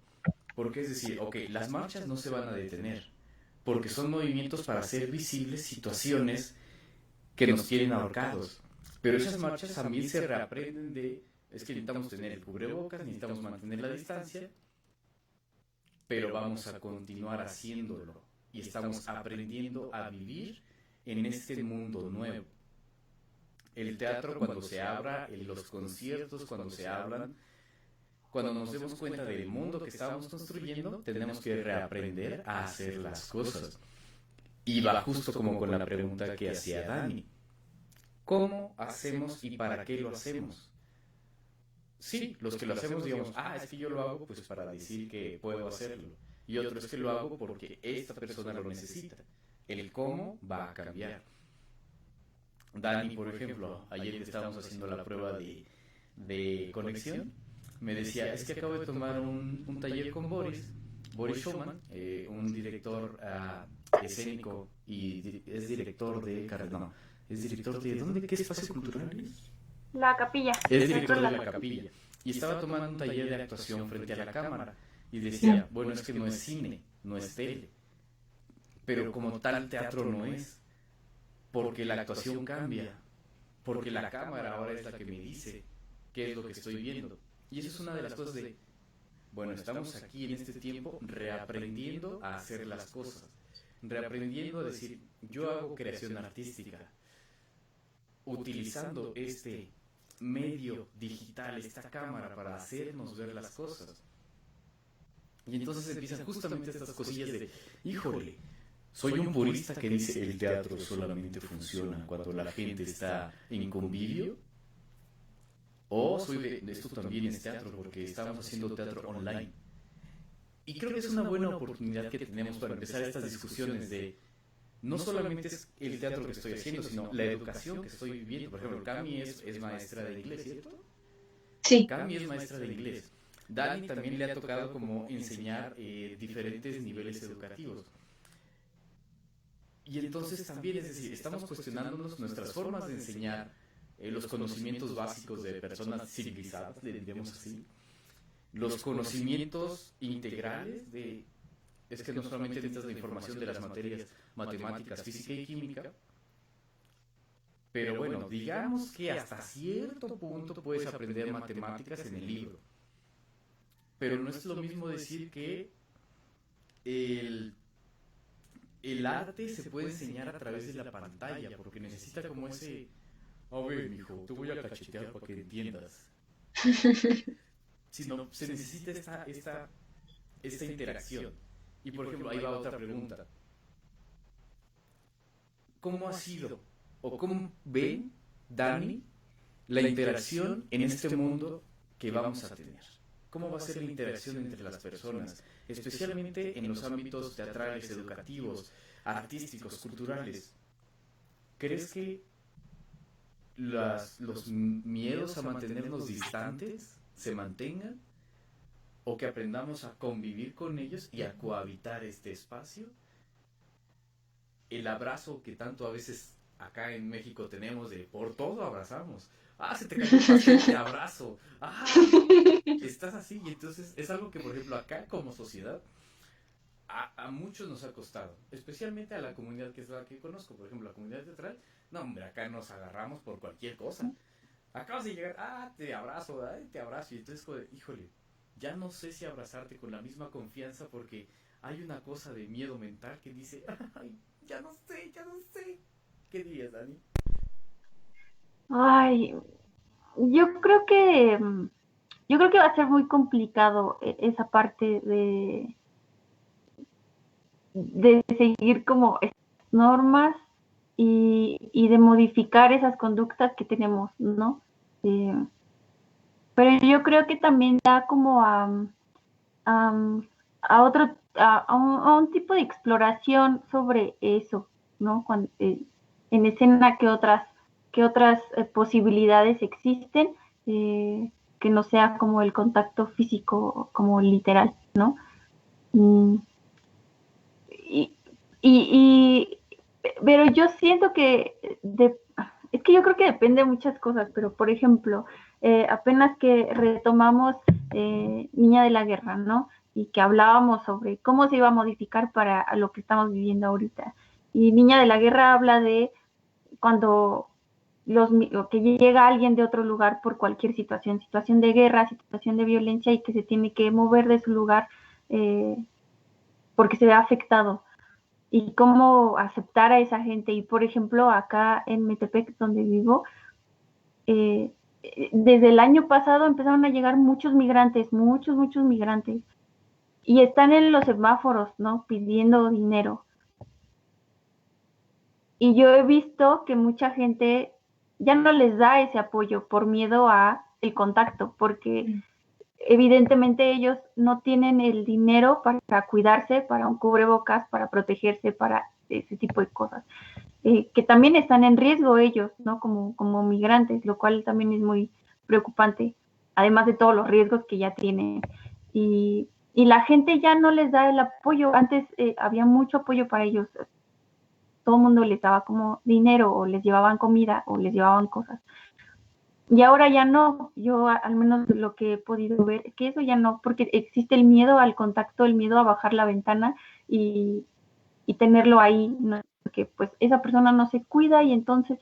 porque es decir, ok, las marchas no se van a detener, porque son movimientos para hacer visibles situaciones que nos tienen ahorcados. Pero esas marchas también se reaprenden es que necesitamos tener el cubrebocas, necesitamos mantener la distancia, pero vamos a continuar haciéndolo y estamos aprendiendo a vivir en este mundo nuevo. El teatro cuando se abra, los conciertos cuando se abran, cuando nos demos cuenta del mundo que estábamos construyendo, tenemos que reaprender a hacer las cosas. Y va justo como con la pregunta que hacía Dani. ¿Cómo hacemos y para qué lo hacemos? Sí, los que lo hacemos digamos, es que yo lo hago pues para decir que puedo hacerlo. Y otro es que lo hago porque esta persona lo necesita. El cómo va a cambiar. Dani, por ejemplo, ayer estábamos haciendo la prueba de conexión, me decía, es que acabo de tomar un taller con Boris Showman, un director escénico y es director de no, es director de ¿dónde? ¿Qué espacio cultural es? La Capilla. Es director de la Capilla y estaba tomando un taller de actuación frente a la cámara y decía, bueno, es que no es cine, no es tele, pero como tal teatro no es, porque la actuación cambia, porque la cámara ahora es la que me dice qué es lo que estoy viendo. Y eso es una de las cosas de, bueno, estamos aquí en este tiempo reaprendiendo a hacer las cosas, reaprendiendo a decir, yo hago creación artística, utilizando este medio digital, esta cámara para hacernos ver las cosas. Y entonces empiezan justamente estas cosillas de, híjole, soy un purista que dice el teatro solamente funciona cuando la gente está en convivio, o soy de esto también es teatro porque estamos haciendo teatro online. Y creo que es una buena oportunidad que tenemos para empezar estas discusiones de no solamente es el teatro que estoy haciendo, sino la educación que estoy viviendo. Por ejemplo, Cami es maestra de inglés, ¿cierto? Sí. Cami es maestra de inglés. Dani también le ha tocado como enseñar diferentes niveles educativos. Y entonces también, es decir, estamos cuestionándonos nuestras formas de enseñar, los conocimientos básicos de personas civilizadas, le diríamos así, los conocimientos integrales de, es que no solamente necesitas la información de las materias matemáticas, física y química, pero bueno, digamos que hasta cierto punto puedes aprender matemáticas en el libro, pero no es lo mismo decir que el arte se puede enseñar a través de la pantalla, porque necesita como ese, a ver, mijo, te voy a cachetear para que entiendas. Sino se necesita esta interacción. Y por ejemplo, ahí va otra pregunta. ¿Cómo ha sido o cómo ve Dani la interacción en este mundo que vamos a tener? ¿Cómo va a ser la interacción entre las personas? Especialmente en los ámbitos teatrales, educativos, artísticos, culturales. ¿Crees que los miedos a mantenernos distantes se mantengan? ¿O que aprendamos a convivir con ellos y a cohabitar este espacio? El abrazo que tanto a veces acá en México tenemos de por todo abrazamos. Ah, se te cayó el pastel, te abrazo. Ah, estás así. Y entonces es algo que, por ejemplo, acá como sociedad a muchos nos ha costado, especialmente a la comunidad que es la que conozco, por ejemplo, la comunidad teatral. No, hombre, acá nos agarramos por cualquier cosa. Acabas de llegar, te abrazo, te abrazo. Y entonces, híjole, ya no sé si abrazarte con la misma confianza porque hay una cosa de miedo mental que dice, ay, ya no sé. ¿Qué dirías, Dani? Ay, yo creo que va a ser muy complicado esa parte de seguir como estas normas y de modificar esas conductas que tenemos, ¿no? Pero yo creo que también da como a un tipo de exploración sobre eso, ¿no? Cuando, en escena que otras posibilidades existen, que no sea como el contacto físico, como literal, ¿no? Pero yo siento que es que yo creo que depende de muchas cosas, pero por ejemplo, apenas que retomamos Niña de la Guerra, ¿no? Y que hablábamos sobre cómo se iba a modificar para lo que estamos viviendo ahorita. Y Niña de la Guerra habla de cuando que llega alguien de otro lugar por cualquier situación de guerra, situación de violencia y que se tiene que mover de su lugar porque se ve afectado. Y cómo aceptar a esa gente. Y por ejemplo, acá en Metepec, donde vivo, desde el año pasado empezaron a llegar muchos migrantes, muchos migrantes, y están en los semáforos, ¿no? Pidiendo dinero. Y yo he visto que mucha gente ya no les da ese apoyo por miedo a el contacto, porque evidentemente ellos no tienen el dinero para cuidarse, para un cubrebocas, para protegerse, para ese tipo de cosas, que también están en riesgo ellos, ¿no? Como migrantes, lo cual también es muy, preocupante, además de todos los riesgos que ya tienen. Y la gente ya no les da el apoyo. Antes había mucho apoyo para ellos. Todo el mundo les daba como dinero, o les llevaban comida, o les llevaban cosas. Y ahora ya no. Yo, al menos lo que he podido ver, es que eso ya no, porque existe el miedo al contacto, el miedo a bajar la ventana y tenerlo ahí, ¿no? Porque pues esa persona no se cuida, y entonces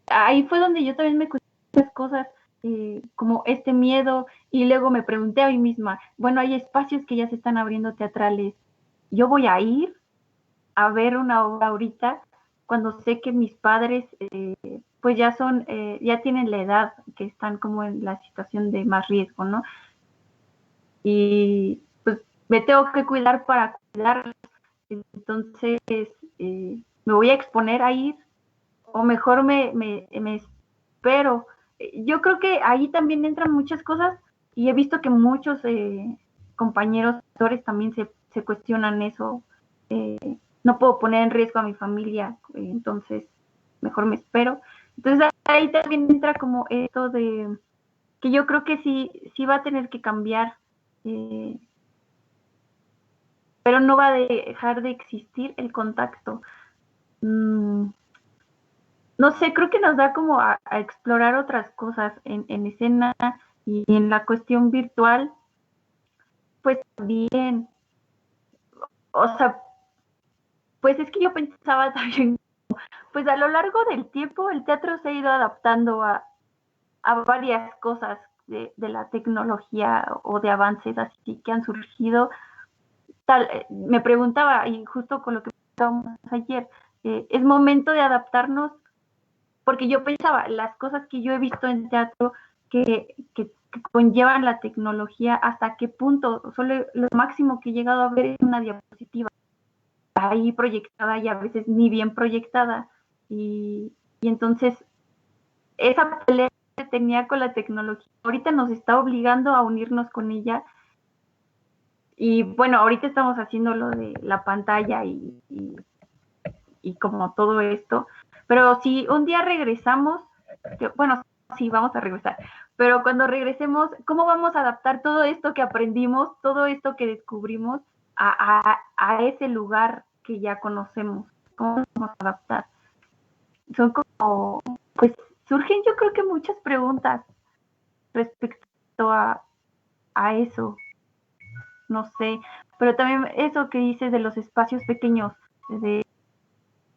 ahí fue donde yo también me cuestioné muchas cosas, como este miedo, y luego me pregunté a mí misma, bueno, hay espacios que ya se están abriendo teatrales, yo voy a ir a ver una obra ahorita cuando sé que mis padres pues ya tienen la edad, que están como en la situación de más riesgo, ¿no? Y pues me tengo que cuidar para cuidarlos. Entonces me voy a exponer a ir, o mejor me espero. Yo creo que ahí también entran muchas cosas, y he visto que muchos compañeros actores también se cuestionan eso. No puedo poner en riesgo a mi familia, entonces mejor me espero. Entonces ahí también entra como esto de que yo creo que sí va a tener que cambiar, pero no va a dejar de existir el contacto. No sé, creo que nos da como a explorar otras cosas en escena, y en la cuestión virtual, pues también, o sea, pues es que yo pensaba también, pues a lo largo del tiempo el teatro se ha ido adaptando a varias cosas de la tecnología, o de avances así que han surgido. Me preguntaba, y justo con lo que estábamos ayer, es momento de adaptarnos, porque yo pensaba, las cosas que yo he visto en teatro que conllevan la tecnología, hasta qué punto, solo lo máximo que he llegado a ver es una diapositiva ahí proyectada, y a veces ni bien proyectada, y entonces esa pelea que tenía con la tecnología, ahorita nos está obligando a unirnos con ella. Y bueno, ahorita estamos haciendo lo de la pantalla y como todo esto, pero si un día regresamos, bueno, sí, vamos a regresar, pero cuando regresemos, ¿cómo vamos a adaptar todo esto que aprendimos, todo esto que descubrimos a ese lugar que ya conocemos? ¿Cómo vamos a adaptar? Son como, pues surgen yo creo que muchas preguntas respecto a eso, no sé, pero también eso que dices de los espacios pequeños, de,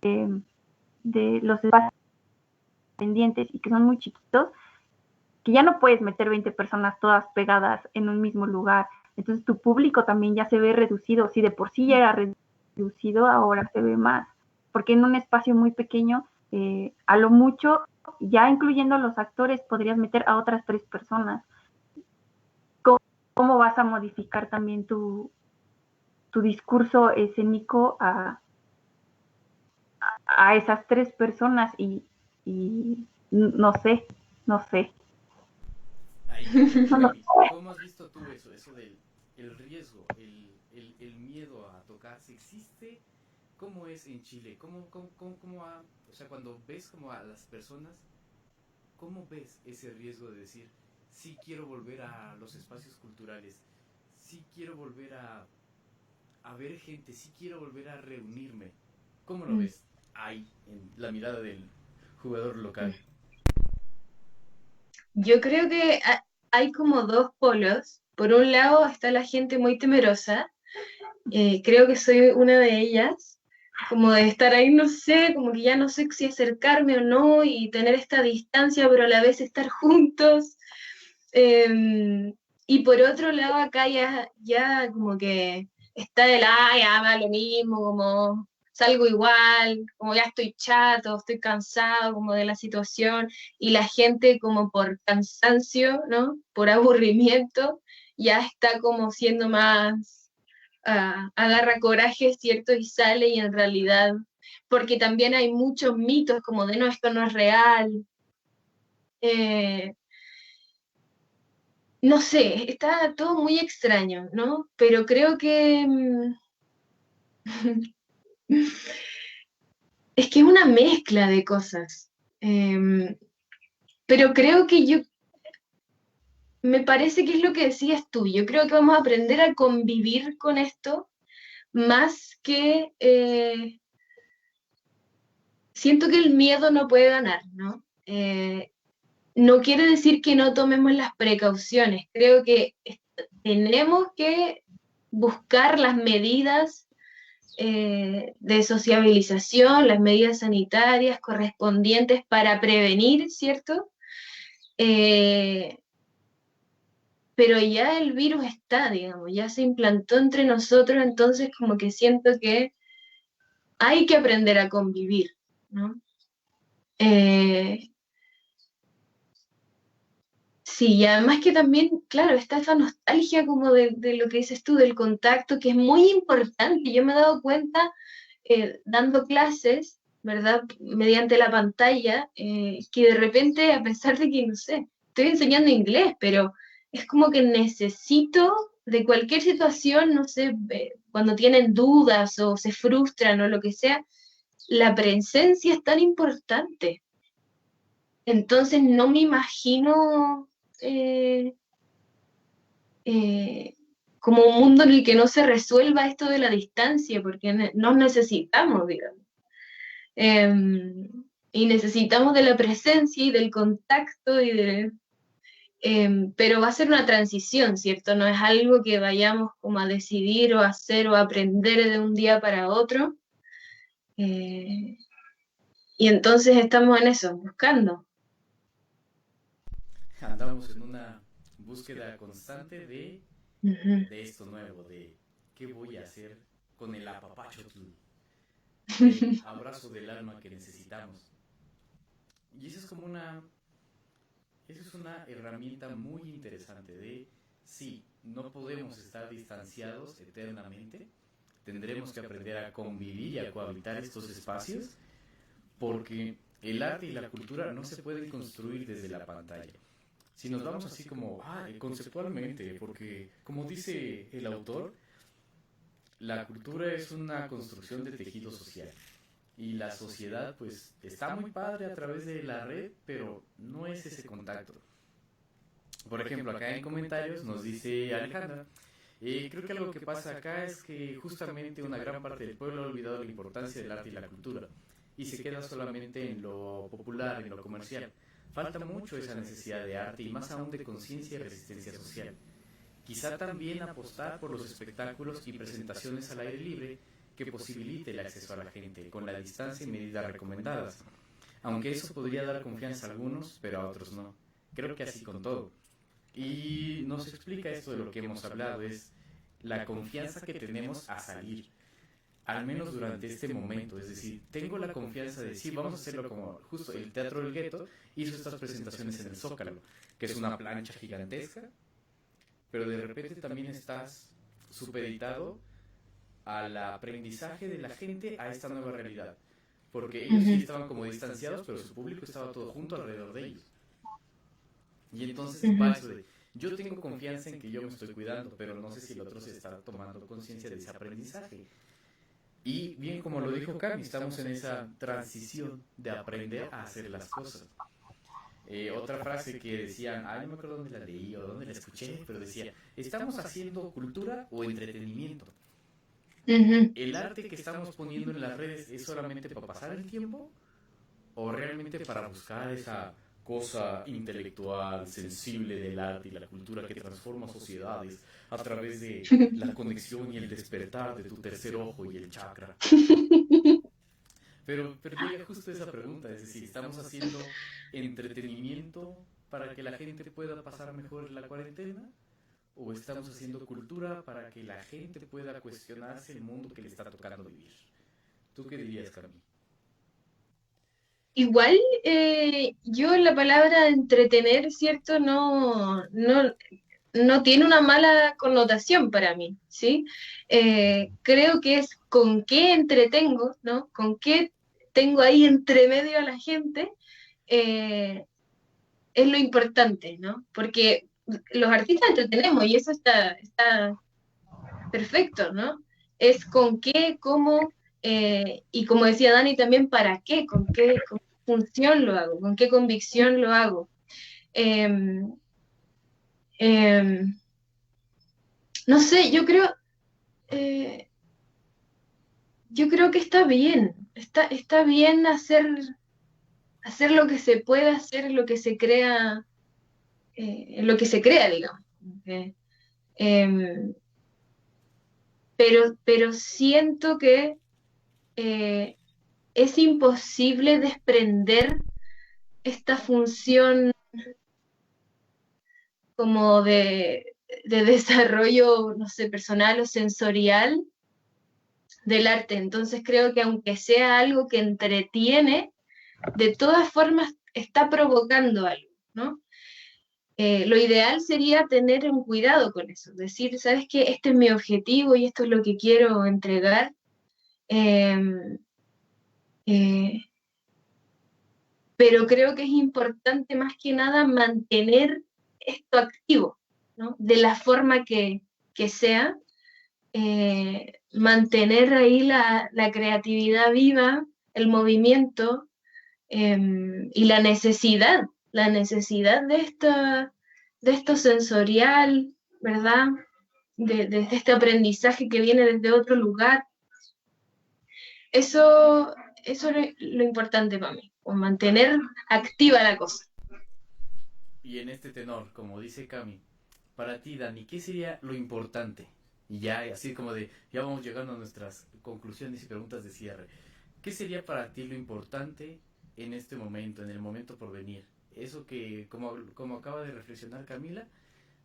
de los espacios pendientes, y que son muy chiquitos, que ya no puedes meter 20 personas todas pegadas en un mismo lugar. Entonces tu público también ya se ve reducido. Si de por sí ya era reducido, ahora se ve más. Porque en un espacio muy pequeño, a lo mucho, ya incluyendo los actores, podrías meter a otras 3 personas. ¿Cómo vas a modificar también tu discurso escénico a esas 3 personas? Y no sé, no sé. Ahí, Gaby, ¿cómo has visto tú eso? Eso del el riesgo, el miedo a tocarse, ¿existe? ¿Cómo es en Chile? O sea, cuando ves como a las personas, ¿cómo ves ese riesgo de decir, sí quiero volver a los espacios culturales, sí quiero volver a ver gente, sí quiero volver a reunirme? ¿Cómo lo ves ahí, en la mirada del jugador local? Yo creo que hay como dos polos. Por un lado está la gente muy temerosa, creo que soy una de ellas, como de estar ahí, no sé, como que ya no sé si acercarme o no, y tener esta distancia, pero a la vez estar juntos. Y por otro lado, acá ya como que está ya va lo mismo, como salgo igual, como ya estoy chato, estoy cansado como de la situación, y la gente como por cansancio, ¿no? Por aburrimiento, ya está como siendo más, agarra coraje, ¿cierto? Y sale, y en realidad, porque también hay muchos mitos como de no, esto no es real. Eh, no sé, está todo muy extraño, ¿no? Pero creo que es que es una mezcla de cosas. pero creo que me parece que es lo que decías tú, yo creo que vamos a aprender a convivir con esto más que, siento que el miedo no puede ganar, ¿no? No quiere decir que no tomemos las precauciones, creo que tenemos que buscar las medidas de sociabilización, las medidas sanitarias correspondientes para prevenir, ¿cierto? Pero ya el virus está, digamos, ya se implantó entre nosotros, entonces como que siento que hay que aprender a convivir, ¿no? Sí, y además que también, claro, está esa nostalgia como de lo que dices tú, del contacto, que es muy importante. Yo me he dado cuenta dando clases, ¿verdad? Mediante la pantalla, que de repente, a pesar de que, no sé, estoy enseñando inglés, pero es como que necesito de cualquier situación, no sé, cuando tienen dudas o se frustran o lo que sea, la presencia es tan importante. Entonces no me imagino eh, eh, como un mundo en el que no se resuelva esto de la distancia, porque nos necesitamos, digamos. Y necesitamos de la presencia y del contacto pero va a ser una transición, ¿cierto? No es algo que vayamos como a decidir o a hacer o a aprender de un día para otro. Eh, y entonces estamos en eso, buscando. Andamos en una búsqueda constante Ujú. de esto nuevo, de qué voy a hacer con el apapacho, el abrazo del alma que necesitamos. Y eso es una herramienta muy interesante de, sí, no podemos estar distanciados eternamente, tendremos que aprender a convivir y a cohabitar estos espacios, porque el arte y la cultura no se pueden construir desde la pantalla. Si nos vamos así como, conceptualmente, porque como dice el autor, la cultura es una construcción de tejido social. Y la sociedad, pues, está muy padre a través de la red, pero no es ese contacto. Por ejemplo, acá en comentarios nos dice Alejandra, creo que algo que pasa acá es que justamente una gran parte del pueblo ha olvidado la importancia del arte y la cultura y se queda solamente en lo popular, en lo comercial. Falta mucho esa necesidad de arte y más aún de conciencia y resistencia social. Quizá también apostar por los espectáculos y presentaciones al aire libre que posibilite el acceso a la gente, con la distancia y medidas recomendadas. Aunque eso podría dar confianza a algunos, pero a otros no. Creo que así con todo. Y nos explica esto de lo que hemos hablado, es la confianza que tenemos a salir, al menos durante este momento. Es decir, tengo la confianza de decir, vamos a hacerlo como justo el Teatro del Gueto hizo estas presentaciones en el Zócalo, que es una plancha gigantesca, pero de repente también estás supeditado al aprendizaje de la gente a esta nueva realidad. Porque ellos sí estaban como distanciados, pero su público estaba todo junto alrededor de ellos. Y entonces va eso de, yo tengo confianza en que yo me estoy cuidando, pero no sé si el otro se está tomando conciencia de ese aprendizaje. Y bien como lo dijo Cami, estamos en esa transición de aprender a hacer las cosas. Otra frase que decían, no me acuerdo dónde la leí o dónde la escuché, pero decía, ¿estamos haciendo cultura o entretenimiento? ¿El arte que estamos poniendo en las redes es solamente para pasar el tiempo o realmente para buscar esa cosa intelectual, sensible del arte y la cultura que transforma sociedades a través de la conexión y el despertar de tu tercer ojo y el chakra? Pero llega justo esa pregunta, es decir, ¿estamos haciendo entretenimiento para que la gente pueda pasar mejor la cuarentena? ¿O estamos haciendo cultura para que la gente pueda cuestionarse el mundo que le está tocando vivir? ¿Tú qué dirías, Carmen? Igual yo la palabra entretener, ¿cierto? No tiene una mala connotación para mí, ¿sí? Creo que es con qué entretengo, ¿no? Con qué tengo ahí entre medio a la gente, eh, es lo importante, ¿no? Porque los artistas entretenemos y eso está perfecto, ¿no? Es con qué, cómo, y como decía Dani también, para qué, con qué función lo hago, con qué convicción lo hago. em, em, no sé, eh, yo creo que está bien hacer lo que se puede hacer, lo que se crea, digamos. ¿Ok? Em, pero siento que eh, es imposible desprender esta función como de desarrollo, no sé, personal o sensorial del arte. Entonces creo que aunque sea algo que entretiene, de todas formas está provocando algo, ¿no? Lo ideal sería tener un cuidado con eso, decir, ¿sabes qué? Este es mi objetivo y esto es lo que quiero entregar. Eh, eh, pero creo que es importante más que nada mantener esto activo, ¿no? De la forma que sea, mantener ahí la creatividad viva, el movimiento y la necesidad de esto sensorial, ¿verdad? De este aprendizaje que viene desde otro lugar. Eso es lo importante para mí, o mantener activa la cosa. Y en este tenor, como dice Cami, para ti, Dani, ¿qué sería lo importante? Y ya, así como de, ya vamos llegando a nuestras conclusiones y preguntas de cierre. ¿Qué sería para ti lo importante en este momento, en el momento por venir? Eso que, como acaba de reflexionar Camila,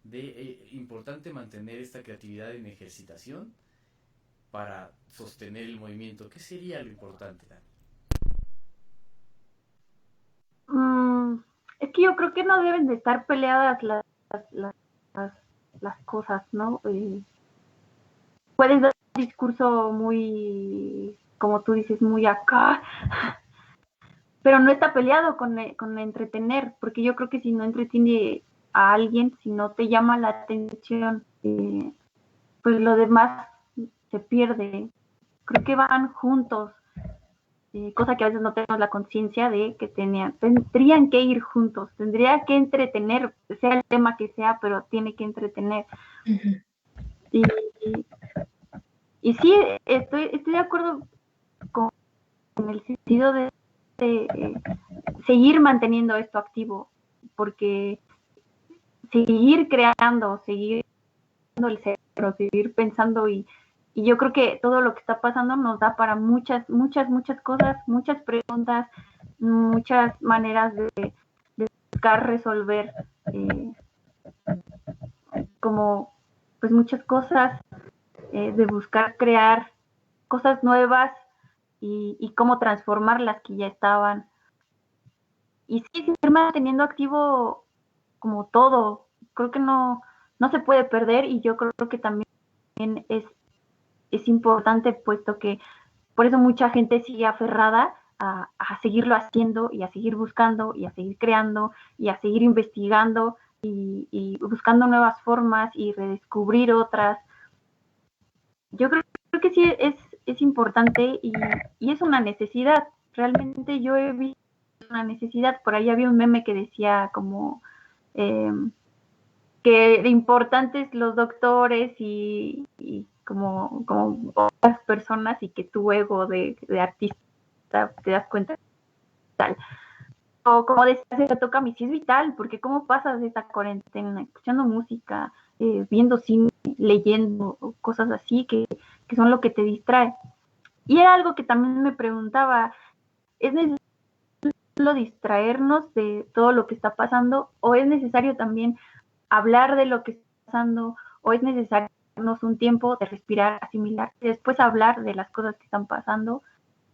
de importante mantener esta creatividad en ejercitación para sostener el movimiento. ¿Qué sería lo importante, Dani? Mm, es que yo creo que no deben de estar peleadas las, las, las cosas, ¿no? Puedes dar un discurso muy, como tú dices, muy acá, pero no está peleado con entretener, porque yo creo que si no entretiene a alguien, si no te llama la atención, pues lo demás se pierde. Creo que van juntos, cosa que a veces no tenemos la conciencia de que tendrían que ir juntos, tendría que entretener, sea el tema que sea, pero tiene que entretener. Uh-huh. Y, y sí, estoy de acuerdo con el sentido de seguir manteniendo esto activo, porque seguir creando, seguir el cerebro, seguir pensando y yo creo que todo lo que está pasando nos da para muchas cosas, muchas preguntas, muchas maneras de buscar resolver como pues muchas cosas, de buscar crear cosas nuevas y cómo transformar las que ya estaban. Y sí, seguir manteniendo activo como todo, creo que no se puede perder y yo creo que también es importante puesto que por eso mucha gente sigue aferrada a seguirlo haciendo y a seguir buscando y a seguir creando y a seguir investigando y buscando nuevas formas y redescubrir otras. Yo creo que sí es importante y es una necesidad. Realmente yo he visto una necesidad. Por ahí había un meme que decía como que importantes los doctores y como otras personas y que tu ego de artista te das cuenta tal. O como decías, te toca a mí, sí es vital, porque cómo pasas esta cuarentena escuchando música, viendo cine, leyendo, cosas así que son lo que te distrae. Y era algo que también me preguntaba, ¿es necesario distraernos de todo lo que está pasando o es necesario también hablar de lo que está pasando o es necesario darnos un tiempo de respirar, asimilar y después hablar de las cosas que están pasando?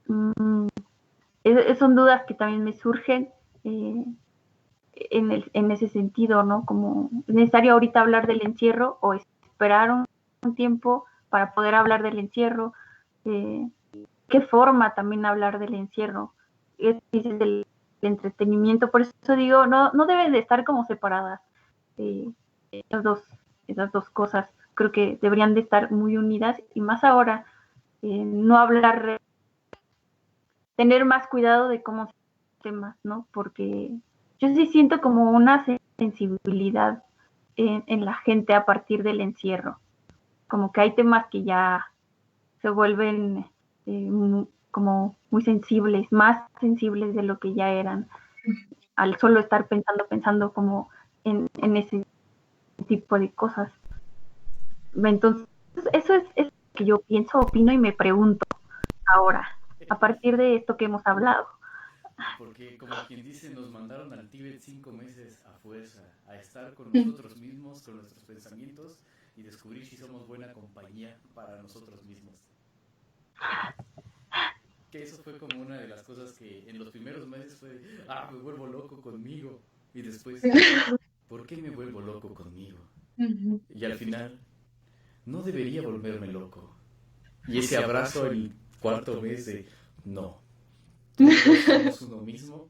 Son dudas que también me surgen en ese sentido, ¿no? Como es necesario ahorita hablar del encierro o esperar un tiempo para poder hablar del encierro. ¿Qué forma también hablar del encierro? Es del entretenimiento, por eso digo, no deben de estar como separadas. Esas dos cosas creo que deberían de estar muy unidas y más ahora, no hablar, tener más cuidado de cómo temas, ¿no? Porque yo sí siento como una sensibilidad en la gente a partir del encierro. Como que hay temas que ya se vuelven como muy sensibles, más sensibles de lo que ya eran, al solo estar pensando como en ese tipo de cosas. Entonces, eso es lo que yo pienso, opino y me pregunto ahora, a partir de esto que hemos hablado. Porque, como quien dice, nos mandaron al Tíbet 5 meses a fuerza, a estar con nosotros mismos, con nuestros pensamientos y descubrir si somos buena compañía para nosotros mismos. Que eso fue como una de las cosas que en los primeros meses fue, me vuelvo loco conmigo. Y después, ¿por qué me vuelvo loco conmigo? Y al final, no debería volverme loco. Y ese abrazo el cuarto mes de, no, todos somos uno mismo,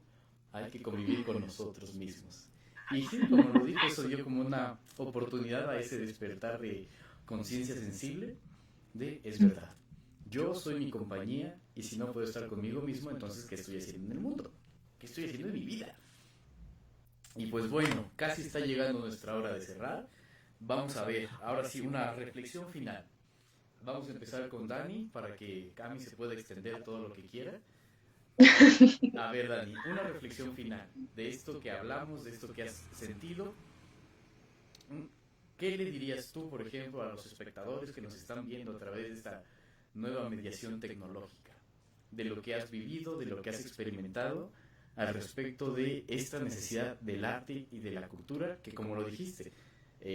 hay que convivir con nosotros mismos. Y sí, como lo dijo, eso dio como una oportunidad a ese despertar de conciencia sensible de, es verdad, yo soy mi compañía y si no puedo estar conmigo mismo, entonces ¿qué estoy haciendo en el mundo? ¿Qué estoy haciendo en mi vida? Y pues bueno, casi está llegando nuestra hora de cerrar. Vamos a ver, ahora sí, una reflexión final. Vamos a empezar con Dani para que Cami se pueda extender todo lo que quiera. A ver, Dani, una reflexión final de esto que hablamos, de esto que has sentido. ¿Qué le dirías tú, por ejemplo, a los espectadores que nos están viendo a través de esta nueva mediación tecnológica? De lo que has vivido, de lo que has experimentado al respecto de esta necesidad del arte y de la cultura, que como lo dijiste,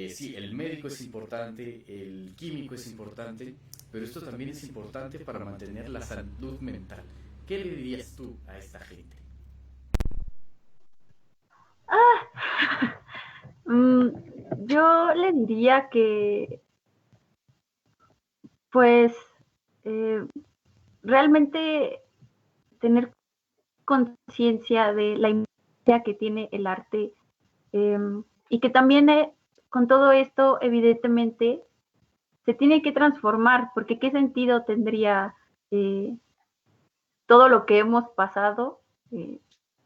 sí, el médico es importante, el químico es importante, pero esto también es importante para mantener la salud mental. ¿Qué le dirías tú a esta gente? Yo le diría que, pues, realmente tener conciencia de la importancia que tiene el arte y que también con todo esto, evidentemente, se tiene que transformar, porque qué sentido tendría todo lo que hemos pasado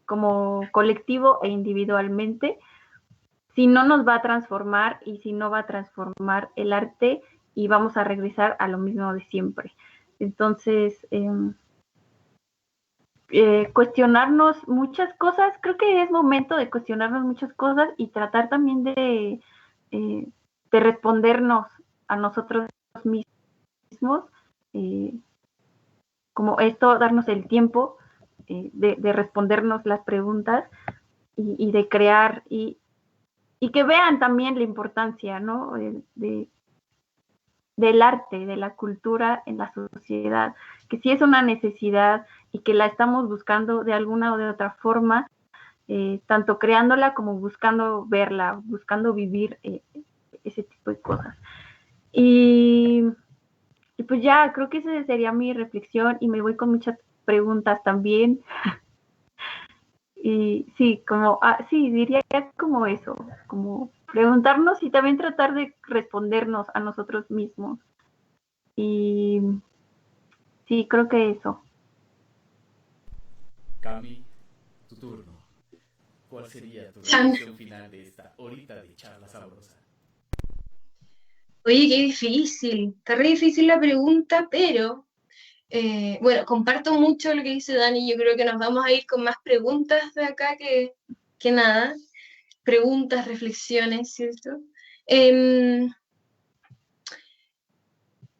como colectivo e individualmente si no nos va a transformar y si no va a transformar el arte y vamos a regresar a lo mismo de siempre. Entonces, cuestionarnos muchas cosas, creo que es momento de cuestionarnos muchas cosas y tratar también de respondernos a nosotros mismos, como esto, darnos el tiempo de respondernos las preguntas y de crear y que vean también la importancia, ¿no? Del arte, de la cultura en la sociedad, que sí es una necesidad y que la estamos buscando de alguna o de otra forma, tanto creándola como buscando verla, buscando vivir ese tipo de cosas. Y pues ya, creo que esa sería mi reflexión y me voy con muchas preguntas también. Y sí, sí, diría como eso, como preguntarnos y también tratar de respondernos a nosotros mismos. Y sí, creo que eso. Cami, tu turno. ¿Cuál sería tu reflexión final de esta horita de charla sabrosa? Oye, qué difícil, está re difícil la pregunta, pero bueno, comparto mucho lo que dice Dani, yo creo que nos vamos a ir con más preguntas de acá que nada, preguntas, reflexiones, ¿cierto?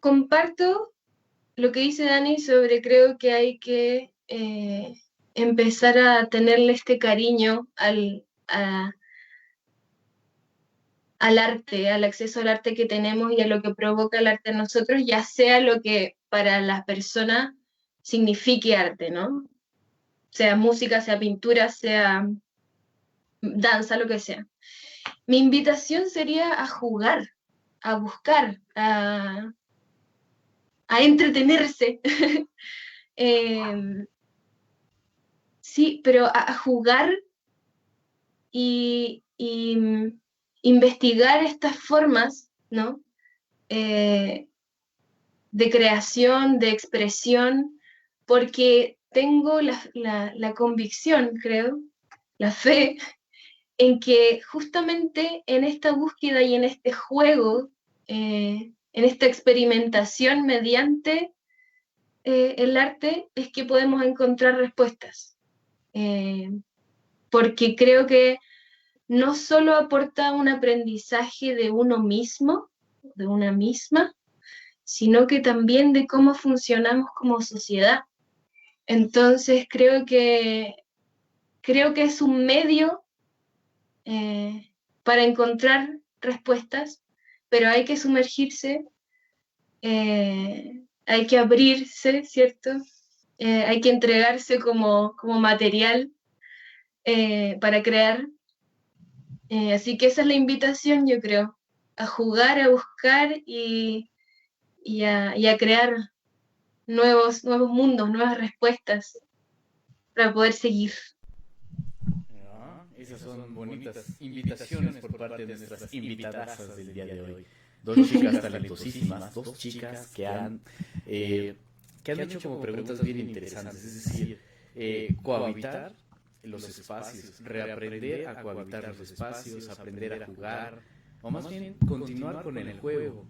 Comparto lo que dice Dani sobre creo que hay que empezar a tenerle este cariño al arte, al acceso al arte que tenemos y a lo que provoca el arte en nosotros, ya sea lo que para las personas signifique arte, ¿no? Sea música, sea pintura, sea danza, lo que sea. Mi invitación sería a jugar, a buscar, a entretenerse. Sí, pero a jugar y investigar estas formas, ¿no? De creación, de expresión, porque tengo la convicción, creo, la fe, en que justamente en esta búsqueda y en este juego, en esta experimentación mediante el arte, es que podemos encontrar respuestas. Porque creo que no solo aporta un aprendizaje de uno mismo, de una misma, sino que también de cómo funcionamos como sociedad. Entonces creo que es un medio para encontrar respuestas, pero hay que sumergirse, hay que abrirse, ¿cierto? Hay que entregarse como material para crear. Así que esa es la invitación, yo creo, a jugar, a buscar y a crear nuevos mundos, nuevas respuestas para poder seguir. Esas son bonitas invitaciones por parte de nuestras invitadasas del día de hoy. Dos chicas talentosísimas, dos chicas que han hecho como preguntas bien interesantes, es decir, cohabitar los espacios, reaprender a cohabitar los espacios, aprender a jugar, o más bien continuar con el juego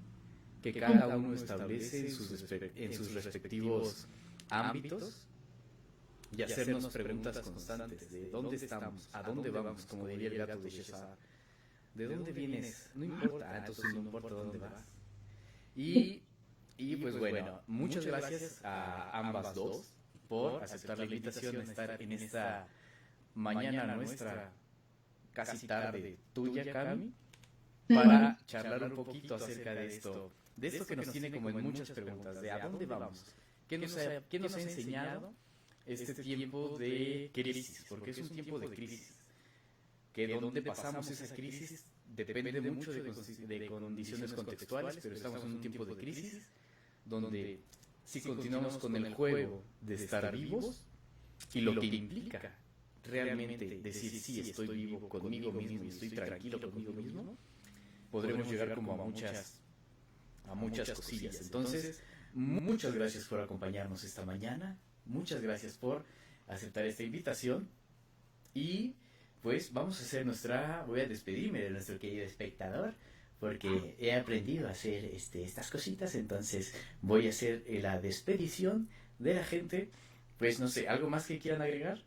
que cada uno establece en sus respectivos ámbitos, y hacernos preguntas constantes de dónde estamos, a dónde vamos, como diría el gato de César. ¿De dónde vienes? No importa, entonces no importa dónde vas. Y pues bueno, muchas gracias a ambas dos por aceptar la invitación a estar en esta mañana nuestra, casi tarde tuya, Cami, para charlar un poquito acerca de esto que nos tiene como en muchas preguntas, de a dónde vamos, qué nos ha enseñado este tiempo de crisis, porque es un tiempo de crisis, que donde pasamos esa crisis depende mucho de condiciones contextuales, pero estamos en un tiempo de crisis donde si continuamos con el juego de estar vivos y lo que implica realmente decir sí, estoy vivo conmigo mismo y estoy tranquilo conmigo mismo, podremos llegar como a muchas cosillas. Entonces, muchas gracias por acompañarnos esta mañana. Muchas gracias por aceptar esta invitación y pues vamos a hacer voy a despedirme de nuestro querido espectador porque he aprendido a hacer estas cositas, entonces voy a hacer la despedición de la gente. Pues no sé, ¿algo más que quieran agregar?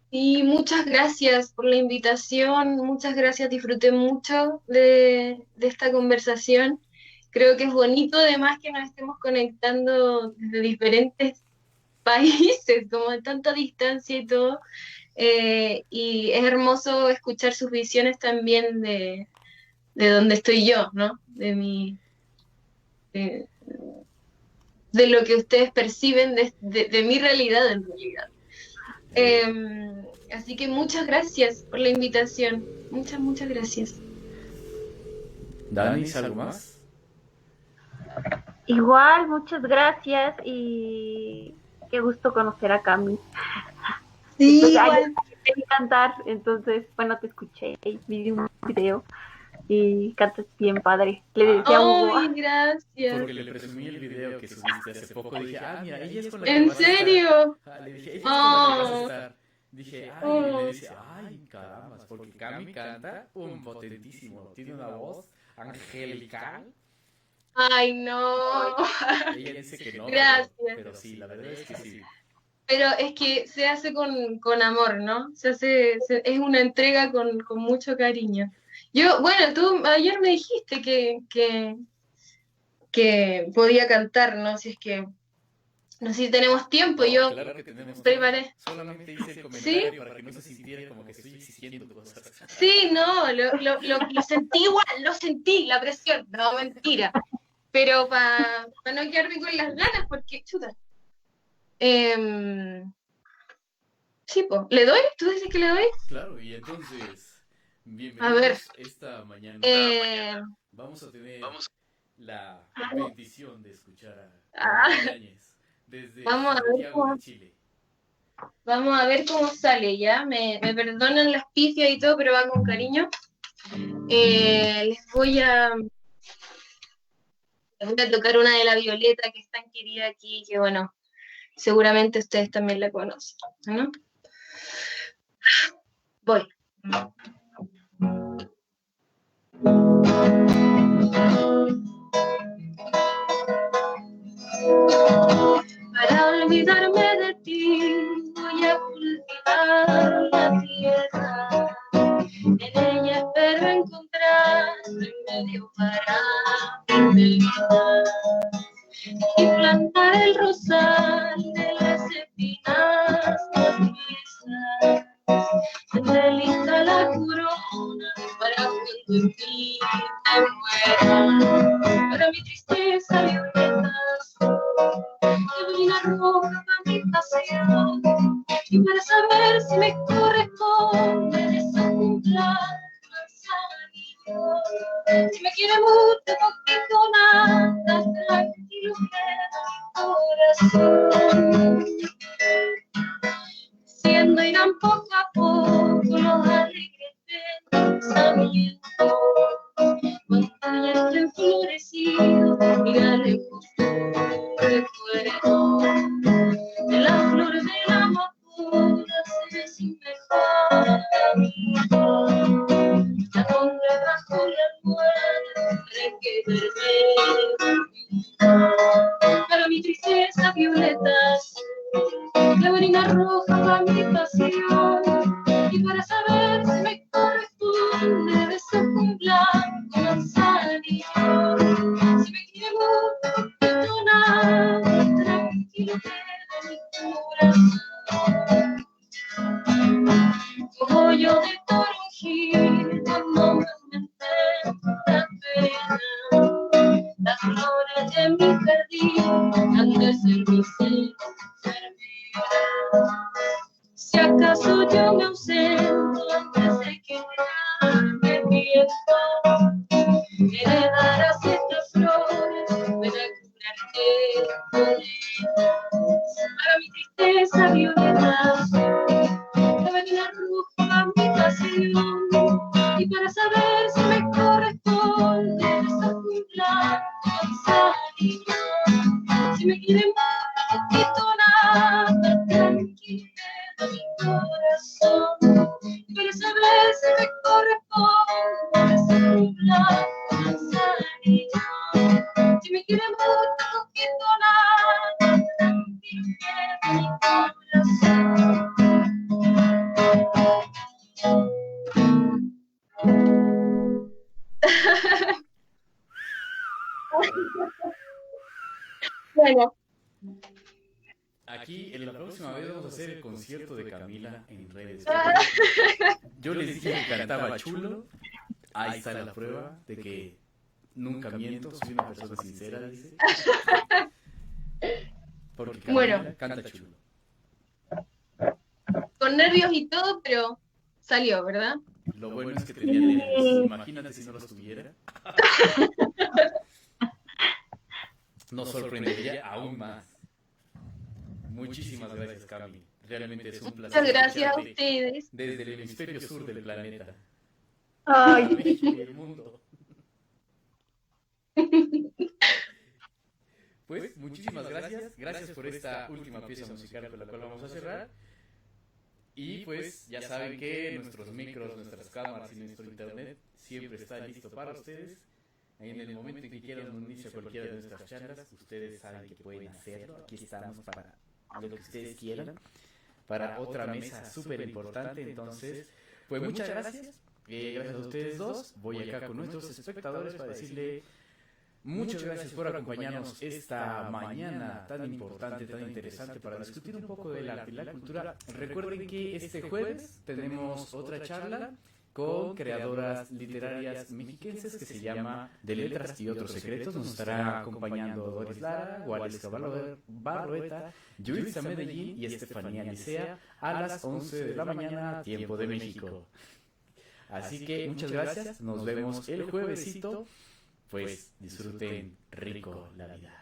Y muchas gracias por la invitación, muchas gracias, disfruté mucho de esta conversación. Creo que es bonito además que nos estemos conectando desde diferentes países, como de tanta distancia y todo, y es hermoso escuchar sus visiones también de donde estoy yo, ¿no? De lo que ustedes perciben de mi realidad en realidad. Así que muchas gracias por la invitación, muchas gracias. Dani, ¿algo más? Igual, muchas gracias y qué gusto conocer a Cami. Sí, pues, igual. Te cantar, entonces, bueno, te escuché y vi un video y cantas bien padre. Le decía a Hugo. ¡Ay, gracias! Porque le presumí el video que subiste hace poco. Dije, mira, ella es con la que ¿En vas a estar. serio? Le dije, ella es con la que vas a estar. Dije, y le dice, caramba, porque Cami canta un potentísimo. Tiene una voz angelical. ¡Ay, no! Ella dice que no, Gracias. pero sí, la verdad es que sí. Pero es que se hace con amor, ¿no? Es una entrega con mucho cariño. Bueno, tú ayer me dijiste que podía cantar, ¿no? No sé si tenemos tiempo, yo claro que tenemos preparé. tiempo. Solamente hice el comentario para que no se sintiera como que estoy exigiendo cosas. Sí, no, lo sentí igual, lo sentí, la presión, no, mentira. Pero para no quedarme con las ganas, porque, chuta. Sí, pues, ¿le doy? ¿Tú dices que le doy? Claro, y entonces, bienvenidos a ver, esta mañana. Vamos a tener la bendición de escuchar a Yáñez desde Santiago de Chile. Vamos a ver cómo sale, ¿ya? Me perdonan las pifias y todo, pero va con cariño. Les voy a tocar una de la Violeta, que es tan querida aquí, que bueno, seguramente ustedes también la conocen, ¿no? Voy. Para olvidarme de ti, voy a cultivar la tierra. En ella espero encontrar remedio para mi vida. Y plantar el rosal de las espinas marchitas. Tendré lista la corona para cuando en mí me muera. Para mi tristeza violetas, neblina roja para mi pasión. Y para saber si me corresponde desocultar manzanillo. Si me quiere mucho, poquito, nada, tranquilo queda mi corazón. Siendo irán poco a poco los alegres pensamientos. Cuando ya esté enflorecido, miraré justo recuerdo de las flores de la amapola se ve sin dejar la sombra bajo la almohada para que duerme. Para mi tristeza violetas, neblina roja para mi pasión. Y para saber si me corresponde besar un blanco manzanillo. Si me quiere mucho, no nada, tranquilo queda mi corazón. Como yo de toronjil, cuando me aumenté la pena, las flores de mi jardín han de ser mi enfermera. Si acaso yo me ausento antes de que me arrepienta, heredarás estas flores para curarte para mi tristeza violeta, la venida roja mi pasión. Y para saber si me corresponde esa blanca manzanilla, si me quiere más poquito nada, tranquila mi corazón. Y para saber si me corresponde esa blanca manzanilla, si me quiere mucho poquito nada, tranquilo queda mi corazón. Bueno, Aquí, en la próxima vez vamos a hacer el concierto de Camila en redes sociales. Yo les dije que cantaba chulo. Ahí está la prueba de que nunca miento, soy una persona sincera, dice. Porque Camila Bueno. canta chulo. con nervios y todo, pero salió, ¿verdad? Lo bueno es que tenía nervios. Imagínate si no los tuviera. Nos sorprendería aún más. Muchísimas gracias, Cami. Realmente es un placer. Muchas gracias a escucharte ustedes. desde el hemisferio sur del planeta. Ay, Para México y el mundo. Pues muchísimas gracias. Gracias por esta última pieza musical con la cual vamos a cerrar. Y pues ya saben que nuestros micros, nuestras cámaras y nuestro internet siempre está listo para ustedes. En el momento en que quieran unirse a cualquiera de nuestras charlas, ustedes saben que pueden hacerlo. Aquí estamos para lo que ustedes quieran, para otra mesa súper importante. Entonces, pues muchas gracias. Gracias a ustedes dos. Voy acá con nuestros espectadores para decirle muchas gracias por acompañarnos esta mañana tan importante, tan interesante para discutir un poco del arte y la cultura. Recuerden que este jueves tenemos otra charla con creadoras literarias mexiquenses que se llama De Letras y Otros Secretos. Nos estará acompañando Doris Lara, Gualesca Barrueta, Yulisa Medellín y Estefanía Licea a las 11 de la mañana, tiempo de México. Así que muchas gracias, nos vemos el juevesito, pues disfruten rico la vida.